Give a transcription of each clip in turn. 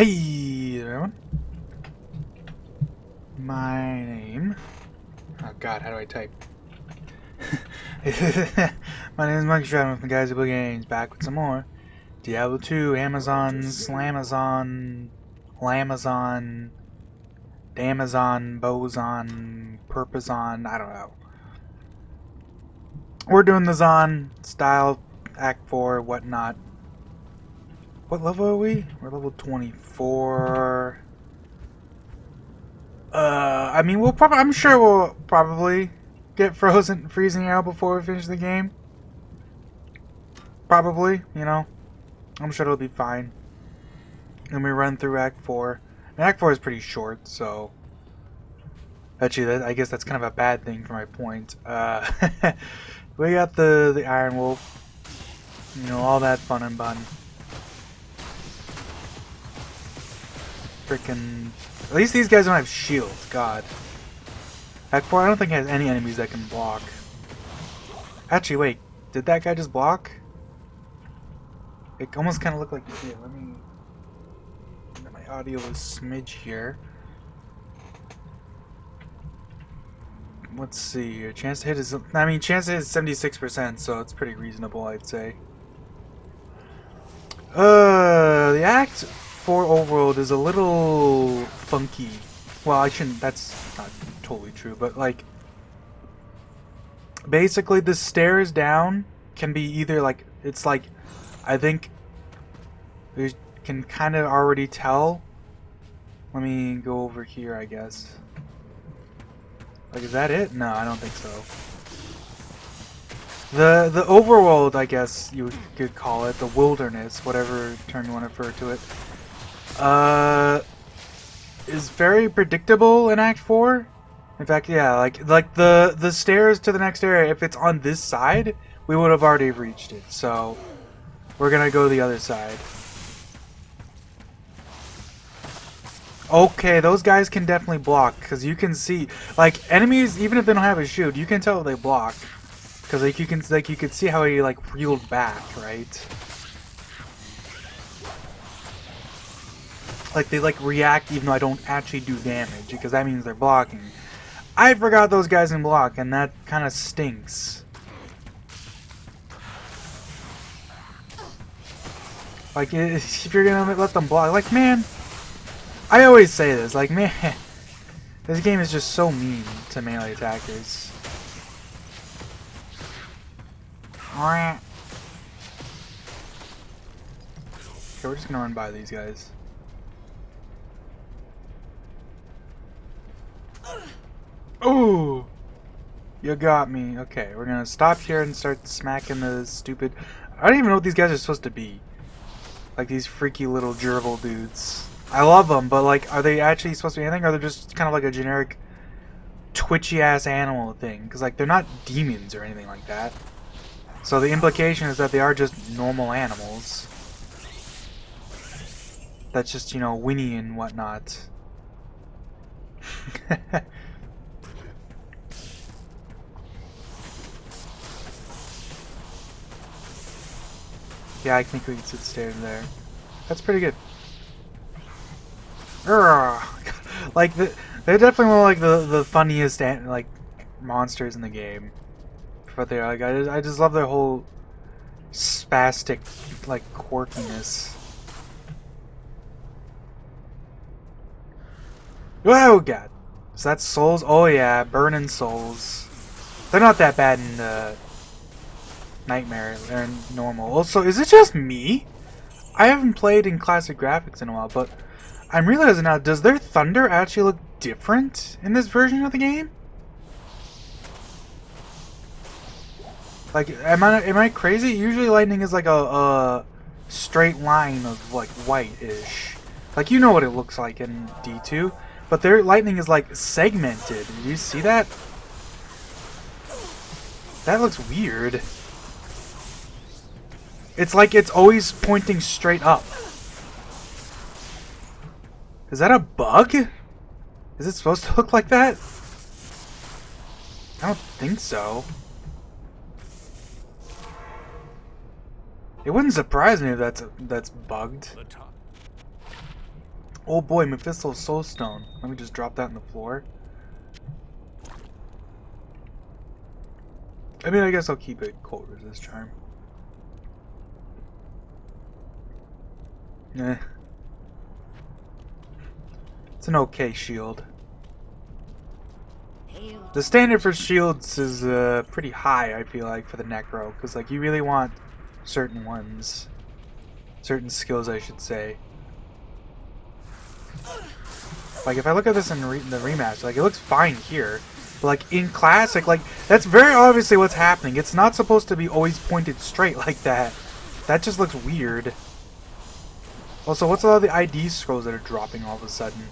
Hey everyone. My name. Oh god, how do I type? My name is Mike Stratton from the Guys Who Play Games, back with some more Diablo 2, Amazon, Slamazon, Lamazon, Damazon, Bozon, Purpozon, I don't know. We're doing the Zon style, Act 4, whatnot. What level are we? We're level 24. I mean, I'm sure we'll probably get freezing out before we finish the game. Probably, you know. I'm sure it'll be fine. Then we run through Act 4. And Act 4 is pretty short, so... Actually, I guess that's kind of a bad thing for my point. We got the Iron Wolf. You know, all that fun and fun. Freaking... At least these guys don't have shields, god. Act 4, I don't think it has any enemies that can block. Actually, wait. Did that guy just block? It almost kind of looked like he did. Let me... My audio is smidge here. Let's see here. Chance to hit is... I mean, chance to hit is 76%, so it's pretty reasonable, I'd say. The Act 4 overworld is a little funky. Well, I shouldn't... That's not totally true, but, like... Basically, the stairs down can be either, like... It's like... I think... You can kind of already tell. Let me go over here, I guess. Like, is that it? No, I don't think so. The overworld, I guess you could call it, the wilderness, whatever term you want to refer to it, is very predictable in Act 4. In fact, yeah, like the stairs to the next area, if it's on this side, we would have already reached it. So we're gonna go the other side. Okay, those guys can definitely block, because you can see, like, enemies, even if they don't have a shield, you can tell they block. Because, like, you can see how he, like, reeled back, right? Like, they, like, react even though I don't actually do damage, because that means they're blocking. I forgot those guys can block, and that kind of stinks. Like, if you're gonna let them block, like, man... I always say this, like, man, this game is just so mean to melee attackers. Okay, we're just gonna run by these guys. Ooh! You got me. Okay, we're gonna stop here and start smacking the stupid... I don't even know what these guys are supposed to be. Like, these freaky little gerbil dudes. I love them, but, like, are they actually supposed to be anything, or they're just kind of like a generic twitchy-ass animal thing? Because, like, they're not demons or anything like that. So the implication is that they are just normal animals. That's just, you know, whinny and whatnot. Yeah, I think we can sit stairs there. That's pretty good. Like, they're definitely one of, like, the funniest, like, monsters in the game. But they are, like, I just love their whole spastic, like, quirkiness. Oh god! So that's souls? Oh yeah, burning souls. They're not that bad in Nightmare. They're normal. Also, is it just me? I haven't played in classic graphics in a while, but I'm realizing now, does their thunder actually look different in this version of the game? Like, am I crazy? Usually lightning is like a straight line of, like, white-ish. Like, you know what it looks like in D2. But their lightning is, like, segmented. Do you see that? That looks weird. It's like it's always pointing straight up. Is that a bug? Is it supposed to look like that? I don't think so. It wouldn't surprise me if that's bugged. Oh boy, Mephisto's Soul Stone. Let me just drop that on the floor. I mean, I guess I'll keep it cold resist charm. Eh. It's an okay shield. The standard for shields is pretty high, I feel like, for the Necro. Because, like, you really want certain ones. Certain skills, I should say. Like, if I look at this in the rematch, like, it looks fine here. But, like, in Classic, like, that's very obviously what's happening. It's not supposed to be always pointed straight like that. That just looks weird. Also, what's all the ID scrolls that are dropping all of a sudden?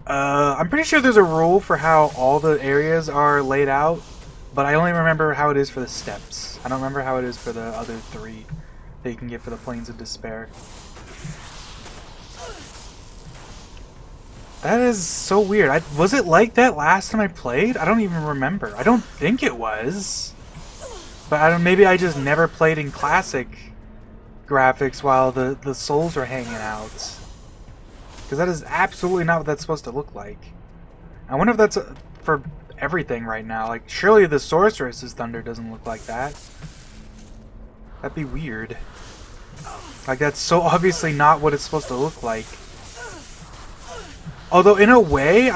I'm pretty sure there's a rule for how all the areas are laid out, but I only remember how it is for the steps. I don't remember how it is for the other 3 that you can get for the Plains of Despair. That is so weird. Was it like that last time I played? I don't even remember. I don't think it was. But maybe I just never played in Classic graphics while the souls were hanging out. Because that is absolutely not what that's supposed to look like. I wonder if that's for everything right now. Like, surely the Sorceress's Thunder doesn't look like that. That'd be weird. Like, that's so obviously not what it's supposed to look like. Although, in a way,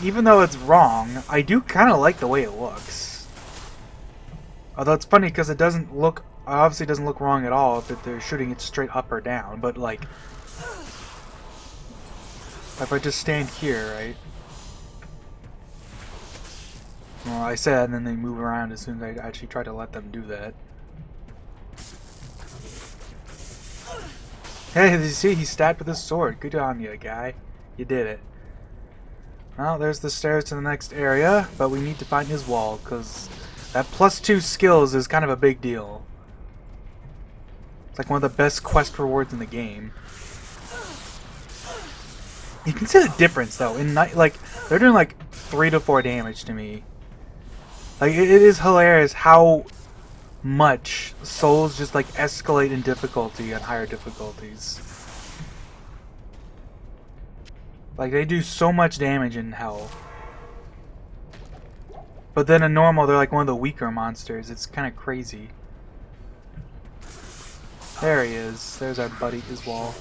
even though it's wrong, I do kind of like the way it looks. Although it's funny because it doesn't look, obviously doesn't look wrong at all if they're shooting it straight up or down. But, like, if I just stand here, right? Well, I said, and then they move around as soon as I actually try to let them do that. Hey, did you see? He stabbed with his sword. Good on you, guy. You did it. Well, there's the stairs to the next area, but we need to find his wall, because that +2 skills is kind of a big deal. It's like one of the best quest rewards in the game. You can see the difference, though. Like, they're doing like 3 to 4 damage to me. Like, it is hilarious how much souls just like escalate in difficulty on higher difficulties. Like, they do so much damage in hell. But then in normal, they're like one of the weaker monsters. It's kind of crazy. There he is. There's our buddy, his wall.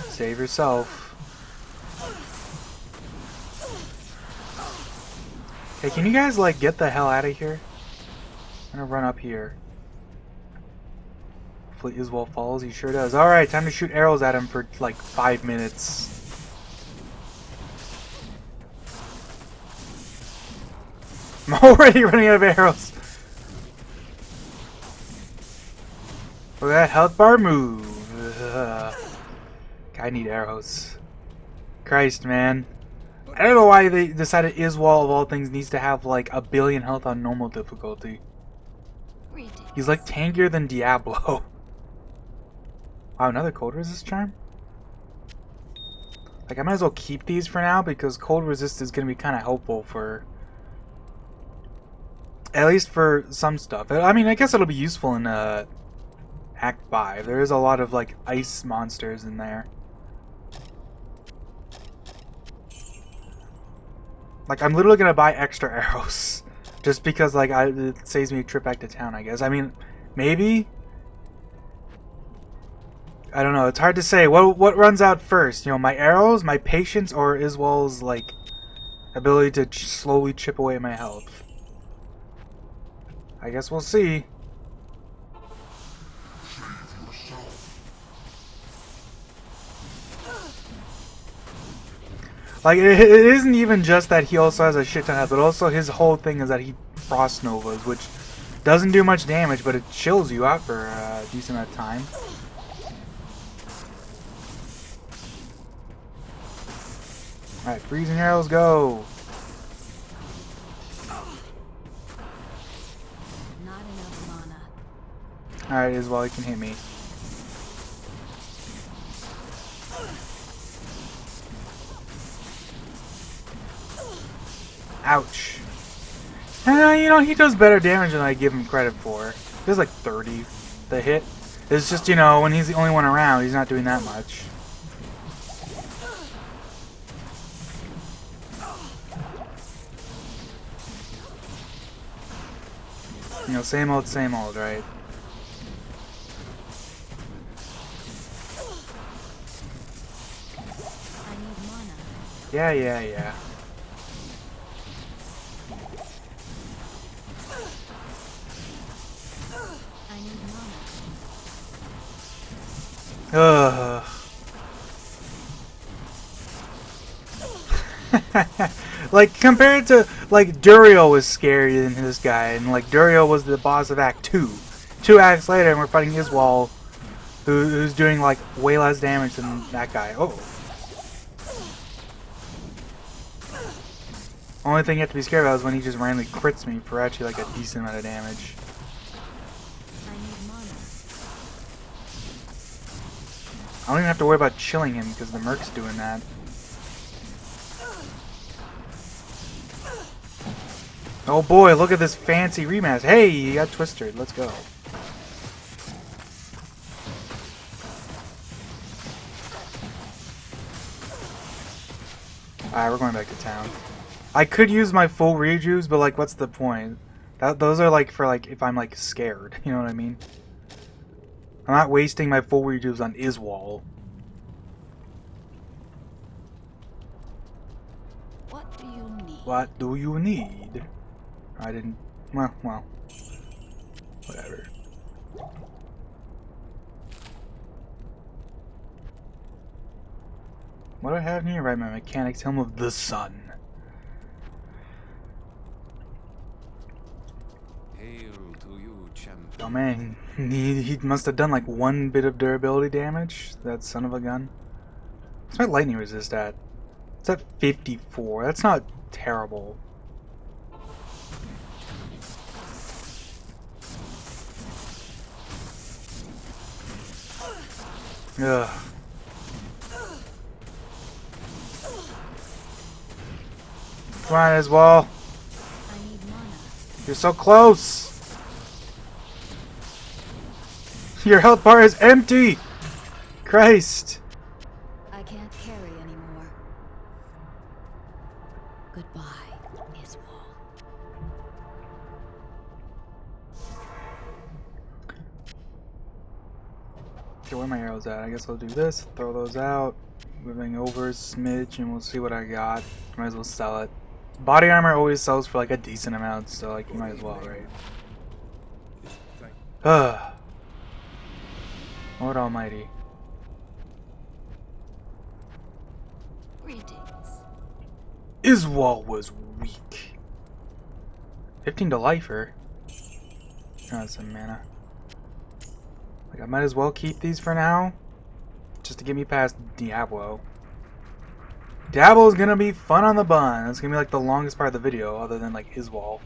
Save yourself. Hey, can you guys, like, get the hell out of here? I'm gonna run up here. Hopefully Iswell falls. He sure does. Alright, time to shoot arrows at him for, like, 5 minutes. I'm already running out of arrows. Look at that health bar move. I need arrows. Christ, man. I don't know why they decided Iswell, of all things, needs to have like 1 billion health on normal difficulty. He's like tankier than Diablo. Wow, another cold resist charm? Like, I might as well keep these for now because cold resist is going to be kind of helpful for... At least for some stuff. I mean, I guess it'll be useful in Act 5. There is a lot of like ice monsters in there. Like, I'm literally gonna buy extra arrows. Just because, like, it saves me a trip back to town, I guess. I mean, maybe? I don't know. It's hard to say. What runs out first? You know, my arrows, my patience, or Iswell's, like, ability to slowly chip away at my health? I guess we'll see. Like, it isn't even just that he also has a shit ton of health, but also his whole thing is that he frost novas, which doesn't do much damage, but it chills you out for a decent amount of time. Alright, freezing arrows go! Alright, Iswell, you can hit me. Ouch. You know, he does better damage than I give him credit for. He does like 30 the hit. It's just, you know, when he's the only one around, he's not doing that much. You know, same old, right? Yeah, yeah, yeah. Ugh. Like, compared to, like, Durio was scarier than this guy, and, like, Durio was the boss of Act 2. 2 acts later, and we're fighting Iswal, who's doing, like, way less damage than that guy. Oh. Only thing you have to be scared about is when he just randomly crits me for actually, like, a decent amount of damage. I don't even have to worry about chilling him, because the Merc's doing that. Oh boy, look at this fancy remaster. Hey, you got Twistered. Let's go. Alright, we're going back to town. I could use my full rejuves, but like, what's the point? Those are like for like if I'm like scared. You know what I mean? I'm not wasting my full rejuves on Iswal. What do you need? What do you need? I didn't. Well. Whatever. What do I have in here? Right, my Mechanic's Helm of the Sun. Hail to you, champion. Oh man, he must have done like 1 bit of durability damage. That son of a gun. What's my lightning resist at? It's at 54. That's not terrible. Ugh. Come on, Iswal. You're so close. Your health bar is empty. Christ. I can't carry anymore. Goodbye, Iswal. Okay, where are my arrows at? I guess I'll do this. Throw those out. Moving over a smidge, and we'll see what I got. Might as well sell it. Body armor always sells for like a decent amount, so like you might as well, right? Ugh. Lord Almighty. Greetings. Iswal was weak. 15 to lifer. Oh, that's some mana. Like I might as well keep these for now, just to get me past Diablo. Diablo is gonna be fun on the bun. It's gonna be like the longest part of the video, other than like Iswal.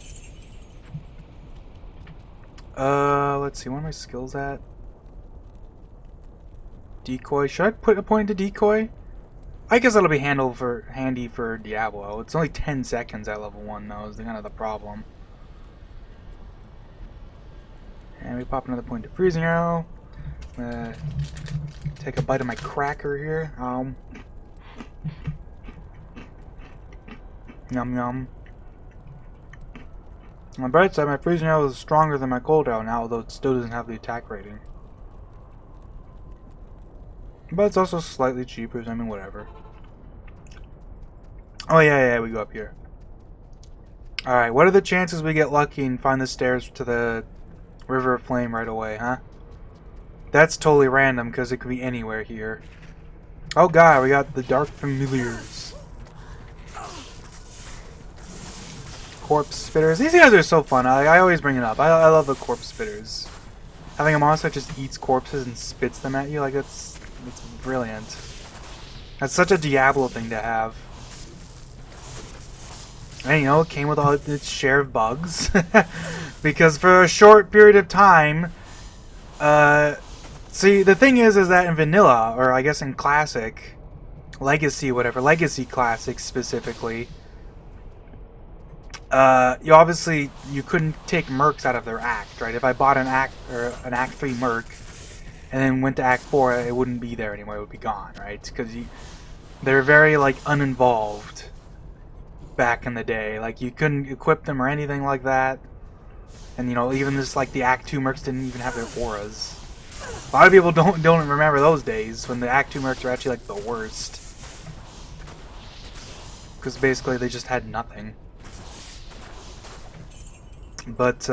Let's see, where are my skills at? Decoy. Should I put a point into decoy? I guess that'll be handy for Diablo. It's only 10 seconds at level 1 though, is kind of the problem. And we pop another point to freezing arrow. Take a bite of my cracker here. Yum yum. On the bright side, my freezing arrow is stronger than my cold arrow now, although it still doesn't have the attack rating. But it's also slightly cheaper, so I mean, whatever. Oh yeah, we go up here. Alright, what are the chances we get lucky and find the stairs to the River of Flame right away, huh? That's totally random, because it could be anywhere here. Oh god, we got the Dark Familiars. Corpse Spitters. These guys are so fun. I always bring it up. I love the Corpse Spitters. Having a monster that just eats corpses and spits them at you, like, it's brilliant. That's such a Diablo thing to have. And you know, it came with all its share of bugs. Because for a short period of time, see, the thing is that in vanilla, or I guess in classic, legacy, whatever, legacy classic specifically, you couldn't take mercs out of their act, right? If I bought an act 3 merc, and then went to Act 4, it wouldn't be there anymore. It would be gone, right? Because they're very like uninvolved back in the day. Like you couldn't equip them or anything like that. And you know, even this like the Act 2 mercs didn't even have their auras. A lot of people don't remember those days when the Act 2 mercs were actually like the worst. Because basically they just had nothing. But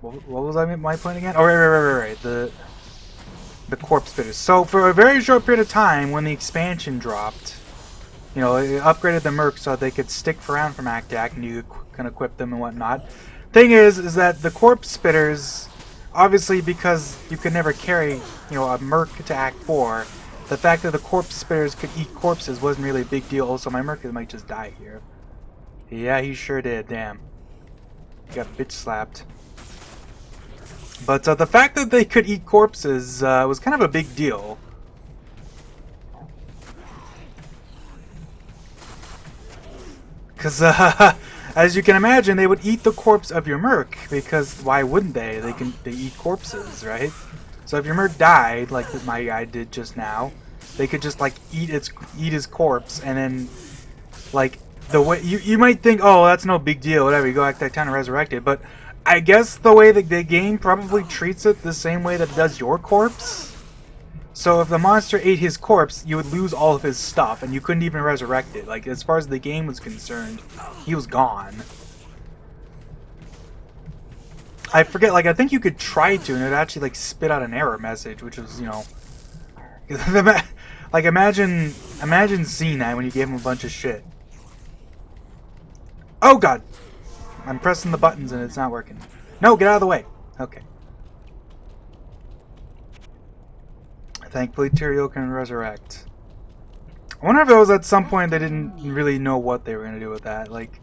what was my point again? Oh, right. The corpse spitters. So for a very short period of time, when the expansion dropped, you know, it upgraded the mercs so they could stick around from Act to Act, and you can equip them and whatnot. Thing is that the corpse spitters, obviously because you could never carry, you know, a merc to Act 4, the fact that the corpse spitters could eat corpses wasn't really a big deal. Also, my merc might just die here. Yeah, he sure did. Damn. He got bitch slapped. But the fact that they could eat corpses was kind of a big deal. Because, as you can imagine, they would eat the corpse of your merc. Because why wouldn't they? They eat corpses, right? So if your merc died, like my guy did just now, they could just like eat his corpse, and then like the way you might think, oh, that's no big deal, whatever. You go back to that town and resurrect it, but I guess the way that the game probably treats it the same way that it does your corpse. So if the monster ate his corpse, you would lose all of his stuff, and you couldn't even resurrect it. Like, as far as the game was concerned, he was gone. I forget, like, I think you could try to, and it actually, like, spit out an error message, which was, you know... like, imagine seeing that when you gave him a bunch of shit. Oh, God! I'm pressing the buttons and it's not working. No, get out of the way. Okay. Thankfully, Tyrael can resurrect. I wonder if it was at some point they didn't really know what they were going to do with that. Like,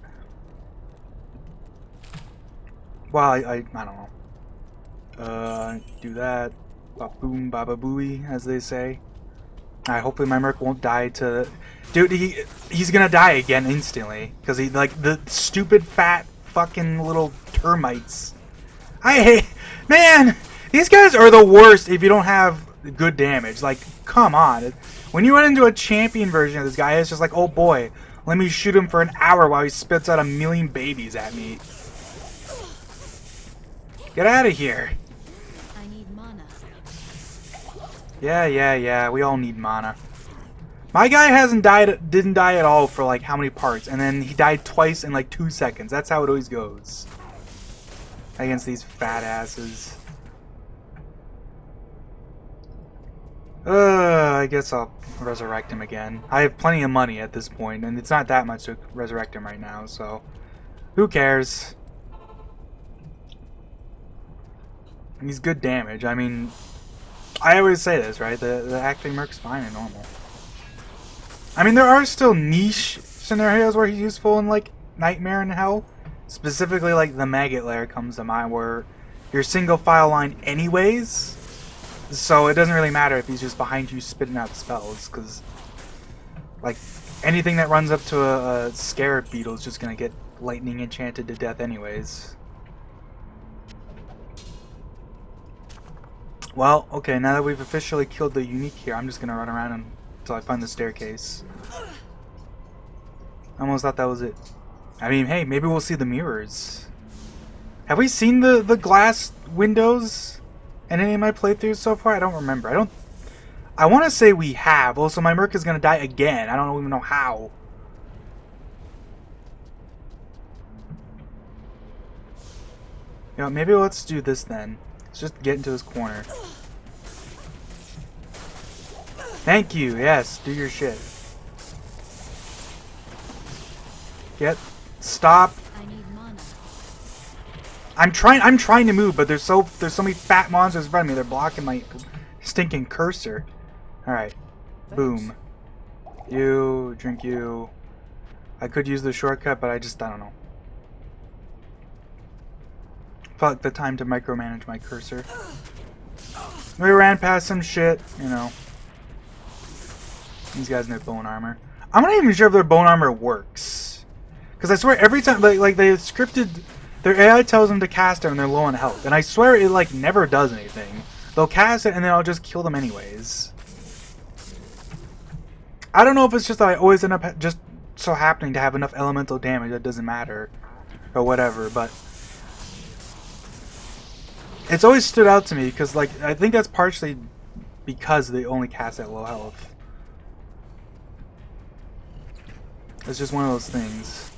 well, I don't know. Do that. Ba-boom, baba-booey, as they say. Alright, hopefully my merc won't die to... Dude, he's gonna die again instantly. Because he, like, the stupid, fat, fucking little termites. I hate... Man! These guys are the worst if you don't have good damage. Like, come on. When you run into a champion version of this guy, it's just like, oh boy, let me shoot him for an hour while he spits out 1,000,000 babies at me. Get out of here. I need mana. Yeah, we all need mana. My guy didn't die at all for like how many parts, and then he died twice in like 2 seconds. That's how it always goes. Against these fat asses. I guess I'll resurrect him again. I have plenty of money at this point, and it's not that much to resurrect him right now, so who cares? He's good damage. I mean, I always say this, right? The acting merc's fine and normal. I mean, there are still niche scenarios where he's useful in, like, Nightmare and Hell. Specifically, like, the Maggot Lair comes to mind, where you're single file line anyways, so it doesn't really matter if he's just behind you spitting out spells, because, like, anything that runs up to a Scarab Beetle is just gonna get lightning enchanted to death anyways. Well, okay, now that we've officially killed the unique here, I'm just gonna run around until I find the staircase. I almost thought that was it. I mean, hey, maybe we'll see the mirrors. Have we seen the glass windows in any of my playthroughs so far? I don't remember. I want to say we have. Also, my merc is gonna die again. I don't even know how. You know, maybe let's do this then. Let's just get into his corner. Thank you. Yes, do your shit. Get. Stop. I need mana. I'm trying to move, but there's so many fat monsters in front of me. They're blocking my stinking cursor. All right. Boom. You drink you. I could use the shortcut, but I don't know. Felt like the time to micromanage my cursor. We ran past some shit, you know. These guys need bone armor. I'm not even sure if their bone armor works. Because I swear every time, like they scripted, their AI tells them to cast it when they're low on health. And I swear it, like, never does anything. they'll cast it and then I'll just kill them anyways. I don't know if it's just that I always end up just so happening to have enough elemental damage that doesn't matter or whatever, but it's always stood out to me because, like, I think that's partially because they only cast at low health. It's just one of those things.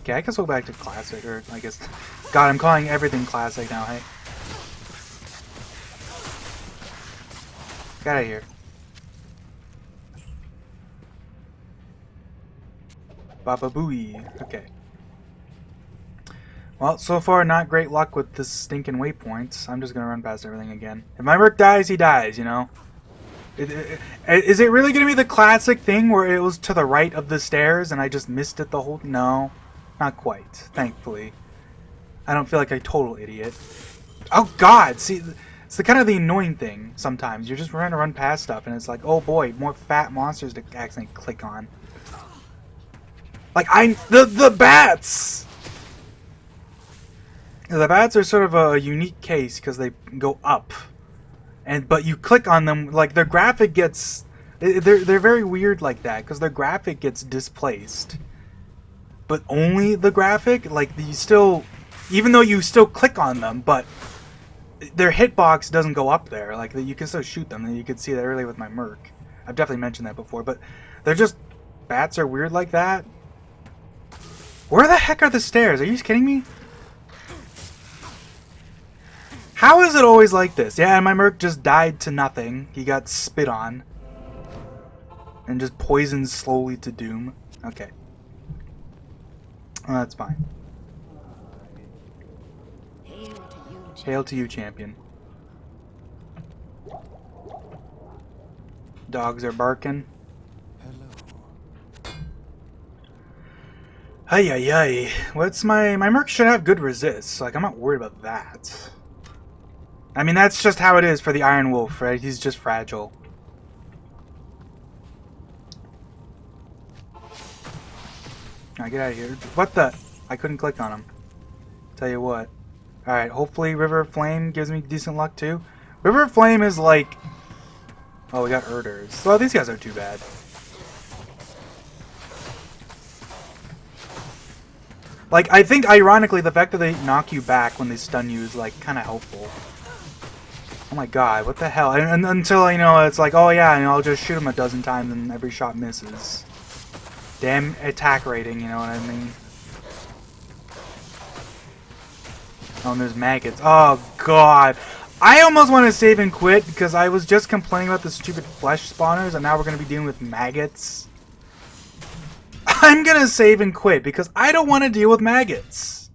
Okay, I guess we'll go back to classic, or I guess... God, I'm calling everything classic now, hey? Get out of here. Baba Booey. Okay. Well, so far not great luck with this stinking waypoints. I'm just gonna run past everything again. If my merc dies, he dies, you know? Is it really gonna be the classic thing where it was to the right of the stairs and I just missed it the whole... No. Not quite, thankfully. I don't feel like a total idiot. Oh god! See, it's the kind of the annoying thing sometimes. You're just trying to run past stuff and it's like, oh boy, more fat monsters to accidentally click on. Like, the bats! The bats are sort of a unique case because they go up. But you click on them, like, their graphic gets... They're very weird like that because their graphic gets displaced. But only the graphic, like, you still... Even though you still click on them, but their hitbox doesn't go up there. Like, you can still shoot them, and you can see that earlier with my merc. I've definitely mentioned that before, but they're just... Bats are weird like that. Where the heck are the stairs? Are you kidding me? How is it always like this? Yeah, and my merc just died to nothing. He got spit on. And just poisoned slowly to doom. Okay. Well, that's fine. Hail to you, champion. Dogs are barking. Hello. Ay ay ay. What's my merc should have good resist. Like, I'm not worried about that. I mean, that's just how it is for the Iron Wolf, right? He's just fragile. Alright, get out of here. What the? I couldn't click on him. Tell you what. Alright, hopefully River of Flame gives me decent luck too. River of Flame is like... Oh, we got Urders. Well, these guys aren't too bad. Like, I think, ironically, the fact that they knock you back when they stun you is, like, kind of helpful. Oh my god, what the hell? And until, you know, it's like, oh yeah, and I'll just shoot him a dozen times and every shot misses. Damn attack rating, you know what I mean? Oh, and there's maggots. Oh god. I almost want to save and quit because I was just complaining about the stupid flesh spawners and now we're going to be dealing with maggots. I'm going to save and quit because I don't want to deal with maggots.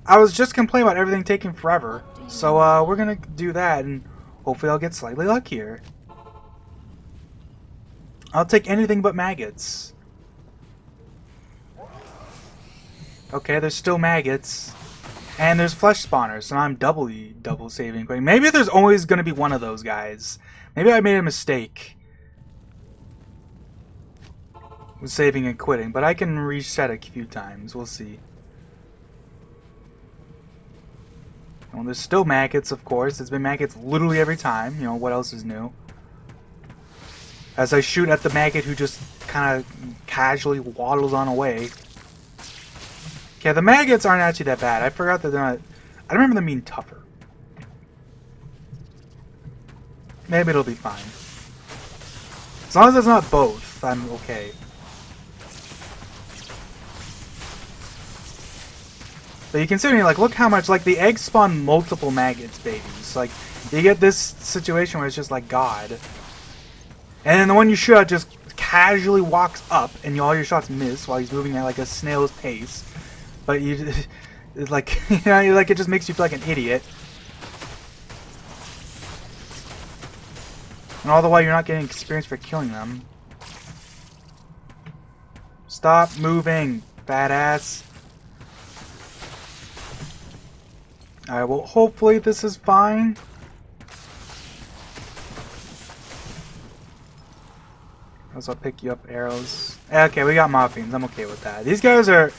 I was just complaining about everything taking forever. So we're going to do that and hopefully I'll get slightly luckier. I'll take anything but maggots. Okay, there's still maggots. And there's flesh spawners, so now I'm double saving. Maybe there's always going to be one of those guys. Maybe I made a mistake with saving and quitting, but I can reset a few times. We'll see. Well, there's still maggots, of course. There's been maggots literally every time. You know, what else is new? As I shoot at the maggot who just kind of casually waddles on away. Okay, the maggots aren't actually that bad. I forgot that they're not... I remember them being tougher. Maybe it'll be fine. As long as it's not both, I'm okay. But you consider, like, look how much... Like, the eggs spawn multiple maggots, babies. Like, you get this situation where it's just like God. And then the one you shoot at just casually walks up, and all your shots miss while he's moving at, like, a snail's pace. But you, it's like, you know, like it just makes you feel like an idiot. And all the while you're not getting experience for killing them. Stop moving, badass. Alright, well, hopefully this is fine. I'll pick you up arrows. Okay, we got Mophians. I'm okay with that. These guys are...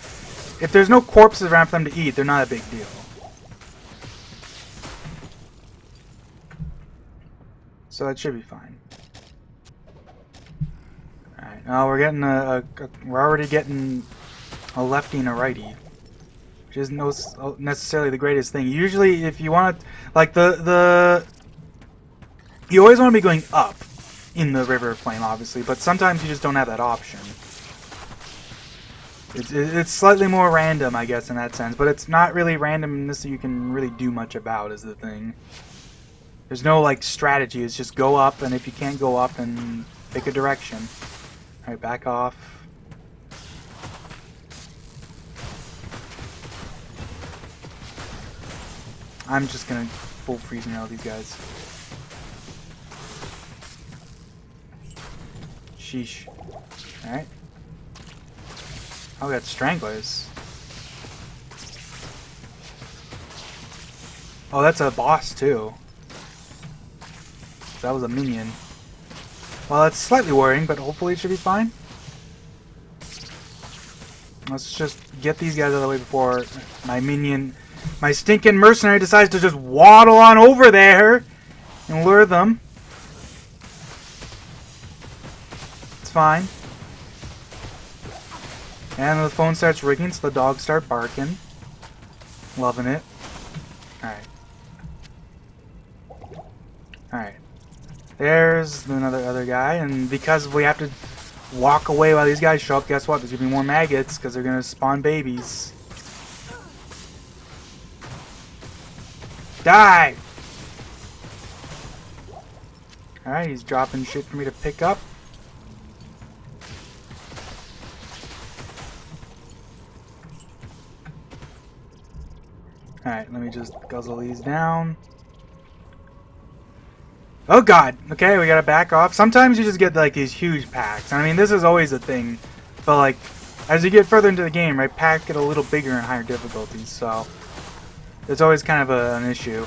if there's no corpses around for them to eat, they're not a big deal. So that should be fine. Alright, now we're getting we're already getting a lefty and a righty. Which isn't necessarily the greatest thing. Usually if you want to, like you always want to be going up in the River of Flame, obviously, but sometimes you just don't have that option. It's slightly more random, I guess, in that sense, but it's not really randomness that you can really do much about, is the thing. There's no, like, strategy. It's just go up, and if you can't go up, then pick a direction. Alright, back off. I'm just gonna full freeze nail these guys. Sheesh. Alright. Oh, we got stranglers. Oh, that's a boss too. That was a minion. Well, that's slightly worrying, but hopefully it should be fine. Let's just get these guys out of the way before my stinking mercenary decides to just waddle on over there and lure them. It's fine. And the phone starts ringing, so the dogs start barking. Loving it. Alright. Alright. There's another other guy, and because we have to walk away while these guys show up, guess what? There's gonna be more maggots, because they're gonna spawn babies. Die! Alright, he's dropping shit for me to pick up. Alright, let me just guzzle these down. Oh god! Okay, we gotta back off. Sometimes you just get like these huge packs. I mean, this is always a thing. But like, as you get further into the game, right, packs get a little bigger in higher difficulties, so it's always kind of an issue.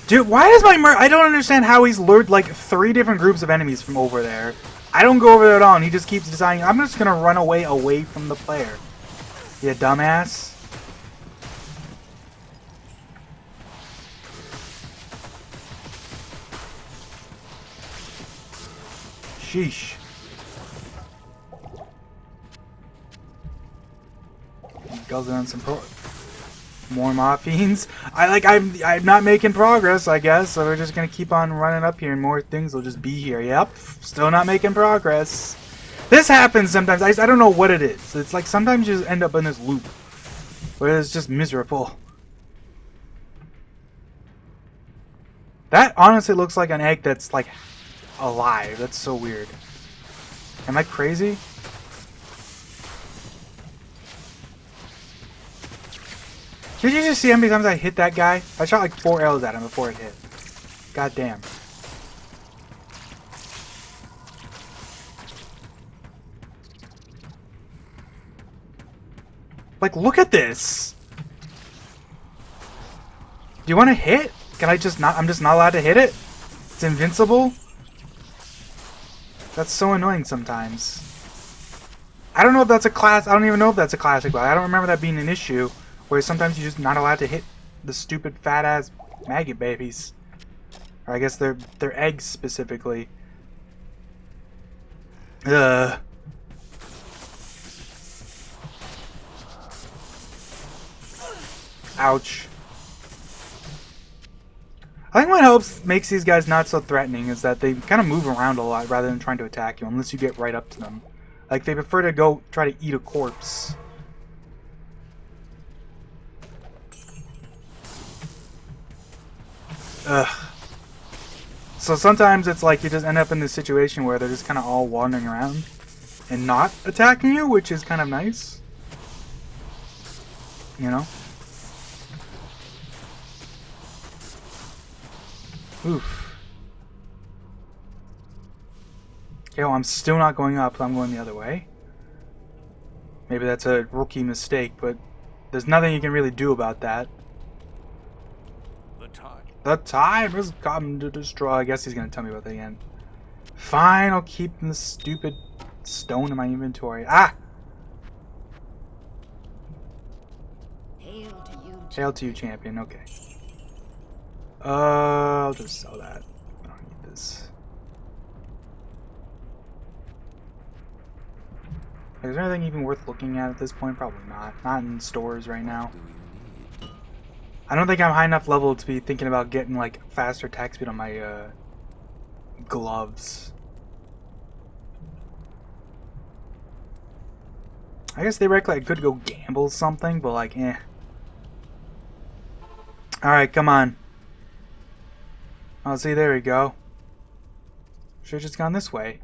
Dude, why does I don't understand how he's lured like 3 different groups of enemies from over there. I don't go over there at all, and he just keeps deciding, I'm just gonna run away from the player. You dumbass. Sheesh. Guzzling on some more morphines. I'm not making progress, I guess, so we're just gonna keep on running up here and more things will just be here. Yep, still not making progress. This happens sometimes. I don't know what it is. It's like sometimes you just end up in this loop where it's just miserable. That honestly looks like an egg that's like alive. That's so weird. Am I crazy? Did you just see how many times I hit that guy? I shot like 4 arrows at him before it hit. God damn. Like, look at this! Do you want to hit? Can I just not? I'm just not allowed to hit it? It's invincible? That's so annoying sometimes. I don't know if that's a class. I don't even know if that's a classic bug. I don't remember that being an issue where sometimes you're just not allowed to hit the stupid fat ass maggot babies. Or I guess they're eggs specifically. Ugh. Ouch. I think what makes these guys not so threatening is that they kind of move around a lot rather than trying to attack you unless you get right up to them. Like, they prefer to go try to eat a corpse. Ugh. So sometimes it's like you just end up in this situation where they're just kind of all wandering around and not attacking you, which is kind of nice. You know? Oof. Okay, well, I'm still not going up, so I'm going the other way. Maybe that's a rookie mistake, but there's nothing you can really do about that. The time has come to destroy. I guess he's going to tell me about that again. Fine, I'll keep the stupid stone in my inventory. Ah! Hail to you, Hail to you, champion. Okay. I'll just sell that. I don't need this. Is there anything even worth looking at this point? Probably not. Not in stores right now. Do you need? I don't think I'm high enough level to be thinking about getting like faster attack speed on my gloves. I guess theoretically I could go gamble something, but like, eh. Alright, come on. Oh, see, there we go. Should've just gone this way.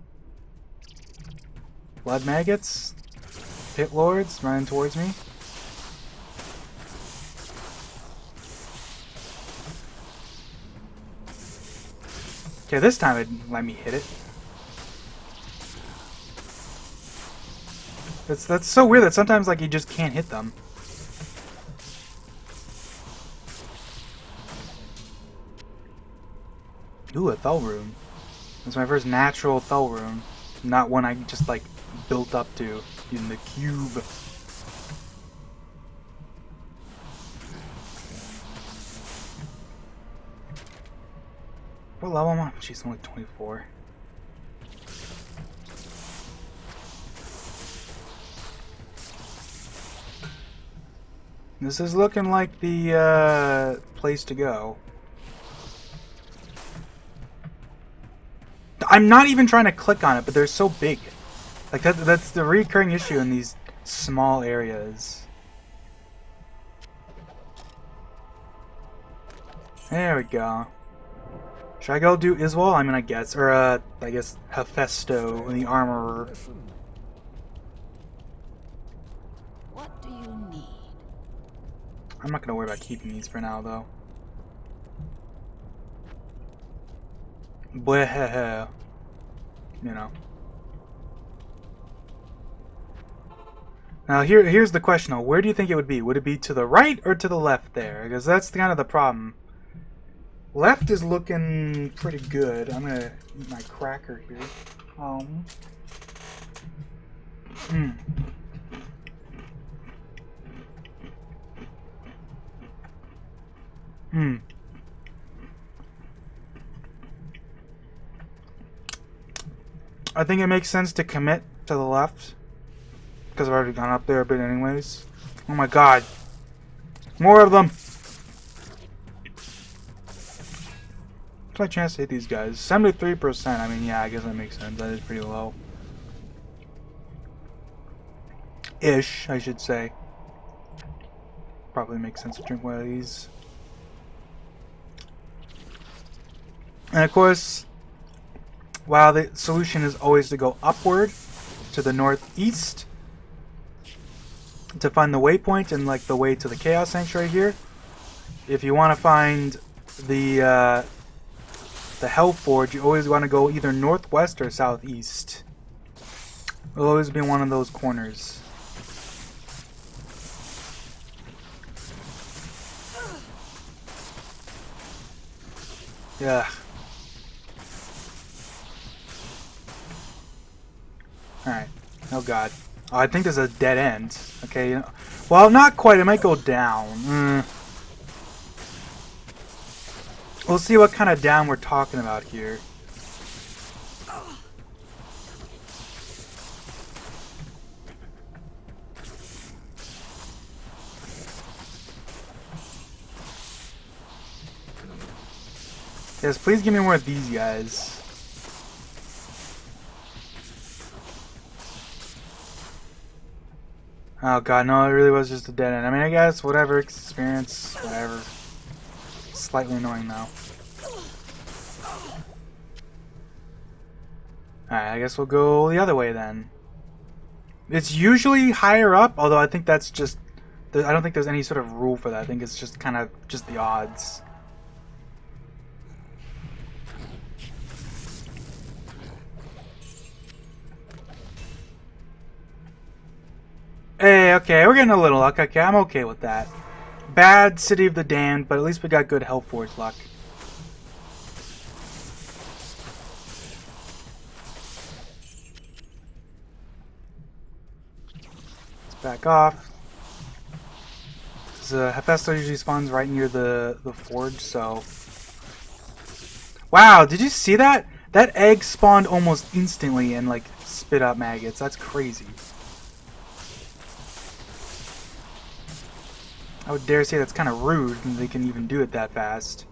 Blood maggots? Pit lords running towards me? Okay, this time it let me hit it. That's so weird that sometimes like you just can't hit them. Ooh, a Thel rune. That's my first natural Thel rune. Not one I just like built up to in the cube. What level am I? She's only 24. This is looking like the place to go. I'm not even trying to click on it, but they're so big. Like that's the recurring issue in these small areas. There we go. Should I go do Iswal? I mean, I guess. Or, I guess Hephaesto, the Armorer. What do you need? I'm not going to worry about keeping these for now, though. Bleh. You know. Now, here's the question, though. Where do you think it would be? Would it be to the right or to the left there? Because that's kind of the problem. Left is looking pretty good. I'm gonna eat my cracker here. I think it makes sense to commit to the left. Because I've already gone up there a bit anyways. Oh my god. More of them! What's my chance to hit these guys? 73%. I mean, yeah, I guess that makes sense. That is pretty low. Ish, I should say. Probably makes sense to drink one of these. And of course, while the solution is always to go upward to the northeast to find the waypoint and like the way to the Chaos Sanctuary here, if you want to find the Hell Forge, you always want to go either northwest or southeast. It'll always be one of those corners. Yeah. Alright. Oh god. Oh, I think there's a dead end. Okay. Well, not quite. It might go down. We'll see what kind of down we're talking about here. Yes, please give me more of these guys. Oh god, no, it really was just a dead end. I mean, I guess, whatever, experience, whatever. Slightly annoying, though. Alright, I guess we'll go the other way, then. It's usually higher up, although I think that's just... I don't think there's any sort of rule for that. I think it's just kind of just the odds. Hey, okay, we're getting a little luck. Okay, I'm okay with that. Bad City of the Damned, but at least we got good Hellforge luck. Let's back off. Because Hephaestus usually spawns right near the forge, so... Wow, did you see that? That egg spawned almost instantly and, like, spit out maggots. That's crazy. I would dare say that's kind of rude, and they can even do it that fast.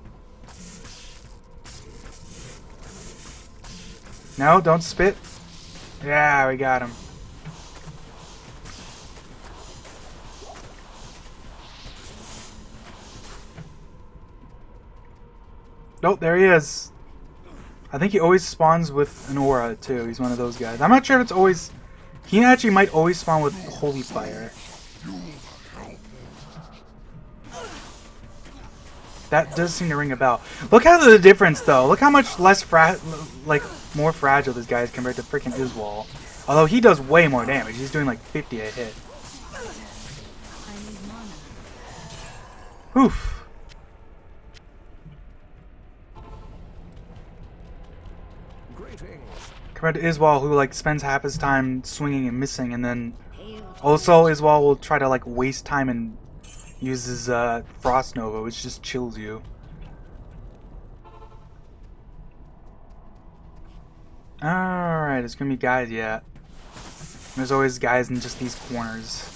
No, don't spit. Yeah, we got him. Nope, there he is. I think he always spawns with an aura, too. He's one of those guys. I'm not sure if it's always... He actually might always spawn with holy fire. That does seem to ring a bell. Look how the difference, though. Look how much less more fragile this guy is compared to freaking Iswal. Although he does way more damage. He's doing like 50 a hit. Oof. Compared to Iswal, who like spends half his time swinging and missing, and then also Iswal will try to like waste time and use his Frost Nova, which just chills you. Alright, there's gonna be guys yet. There's always guys in just these corners.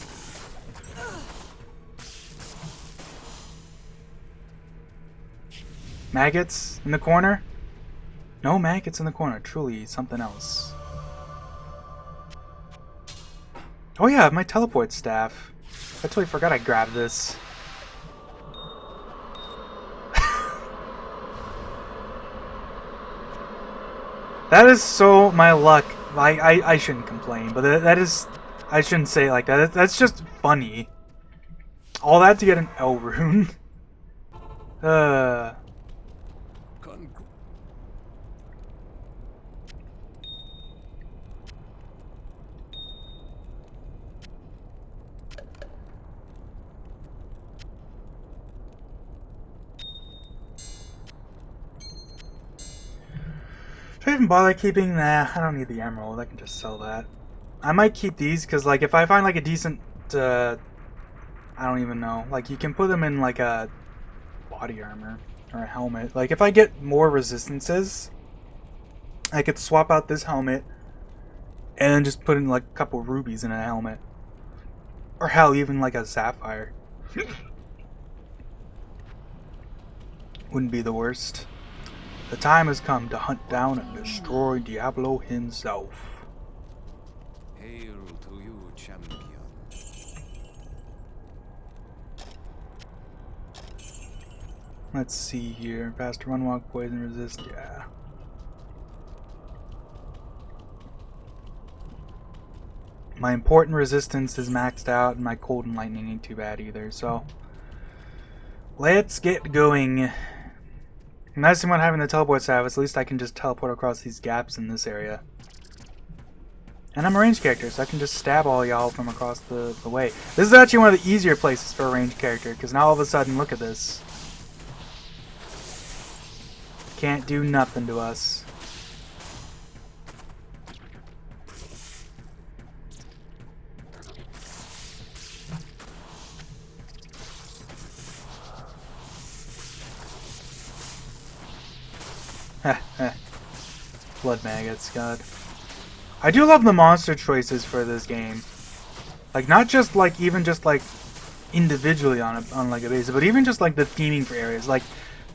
Maggots in the corner? No maggots in the corner. Truly something else. Oh yeah, I have my teleport staff. I totally forgot I grabbed this. That is so my luck. I shouldn't complain, but that is... I shouldn't say it like that. That's just funny. All that to get an L rune. Should I even bother keeping? Nah, I don't need the emerald. I can just sell that. I might keep these because, like, if I find like a decent, I don't even know. Like, you can put them in like a body armor or a helmet. Like, if I get more resistances, I could swap out this helmet and then just put in like a couple rubies in a helmet, or hell, even like a sapphire. Wouldn't be the worst. The time has come to hunt down and destroy Diablo himself. Hail to you, champion. Let's see here. Faster run, walk, poison, resist. Yeah. My important resistance is maxed out, and my cold and lightning ain't too bad either, so... Let's get going. The nice thing about having the teleport staff is at least I can just teleport across these gaps in this area. And I'm a ranged character, so I can just stab all y'all from across the way. This is actually one of the easier places for a ranged character, because now all of a sudden, look at this. Can't do nothing to us. Blood maggots, God. I do love the monster choices for this game. Like, not just like, even just like individually on like a basis, but even just like the theming for areas. Like,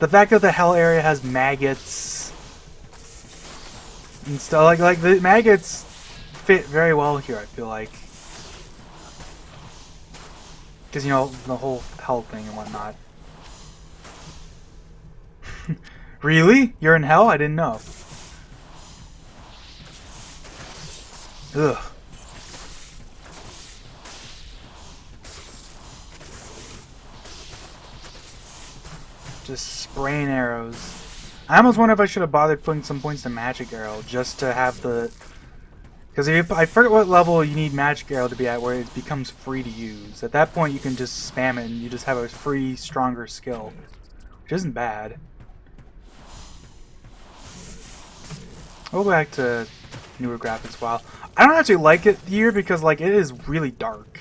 the fact that the hell area has maggots and stuff. Like the maggots fit very well here, I feel like. Because, you know, the whole hell thing and whatnot. Really? You're in hell? I didn't know. Ugh. Just spraying arrows. I almost wonder if I should have bothered putting some points to Magic Arrow just to have the... Because I forget what level you need Magic Arrow to be at where it becomes free to use. At that point you can just spam it and you just have a free, stronger skill. Which isn't bad. We'll go back to newer graphics while. I don't actually like it here because like it is really dark.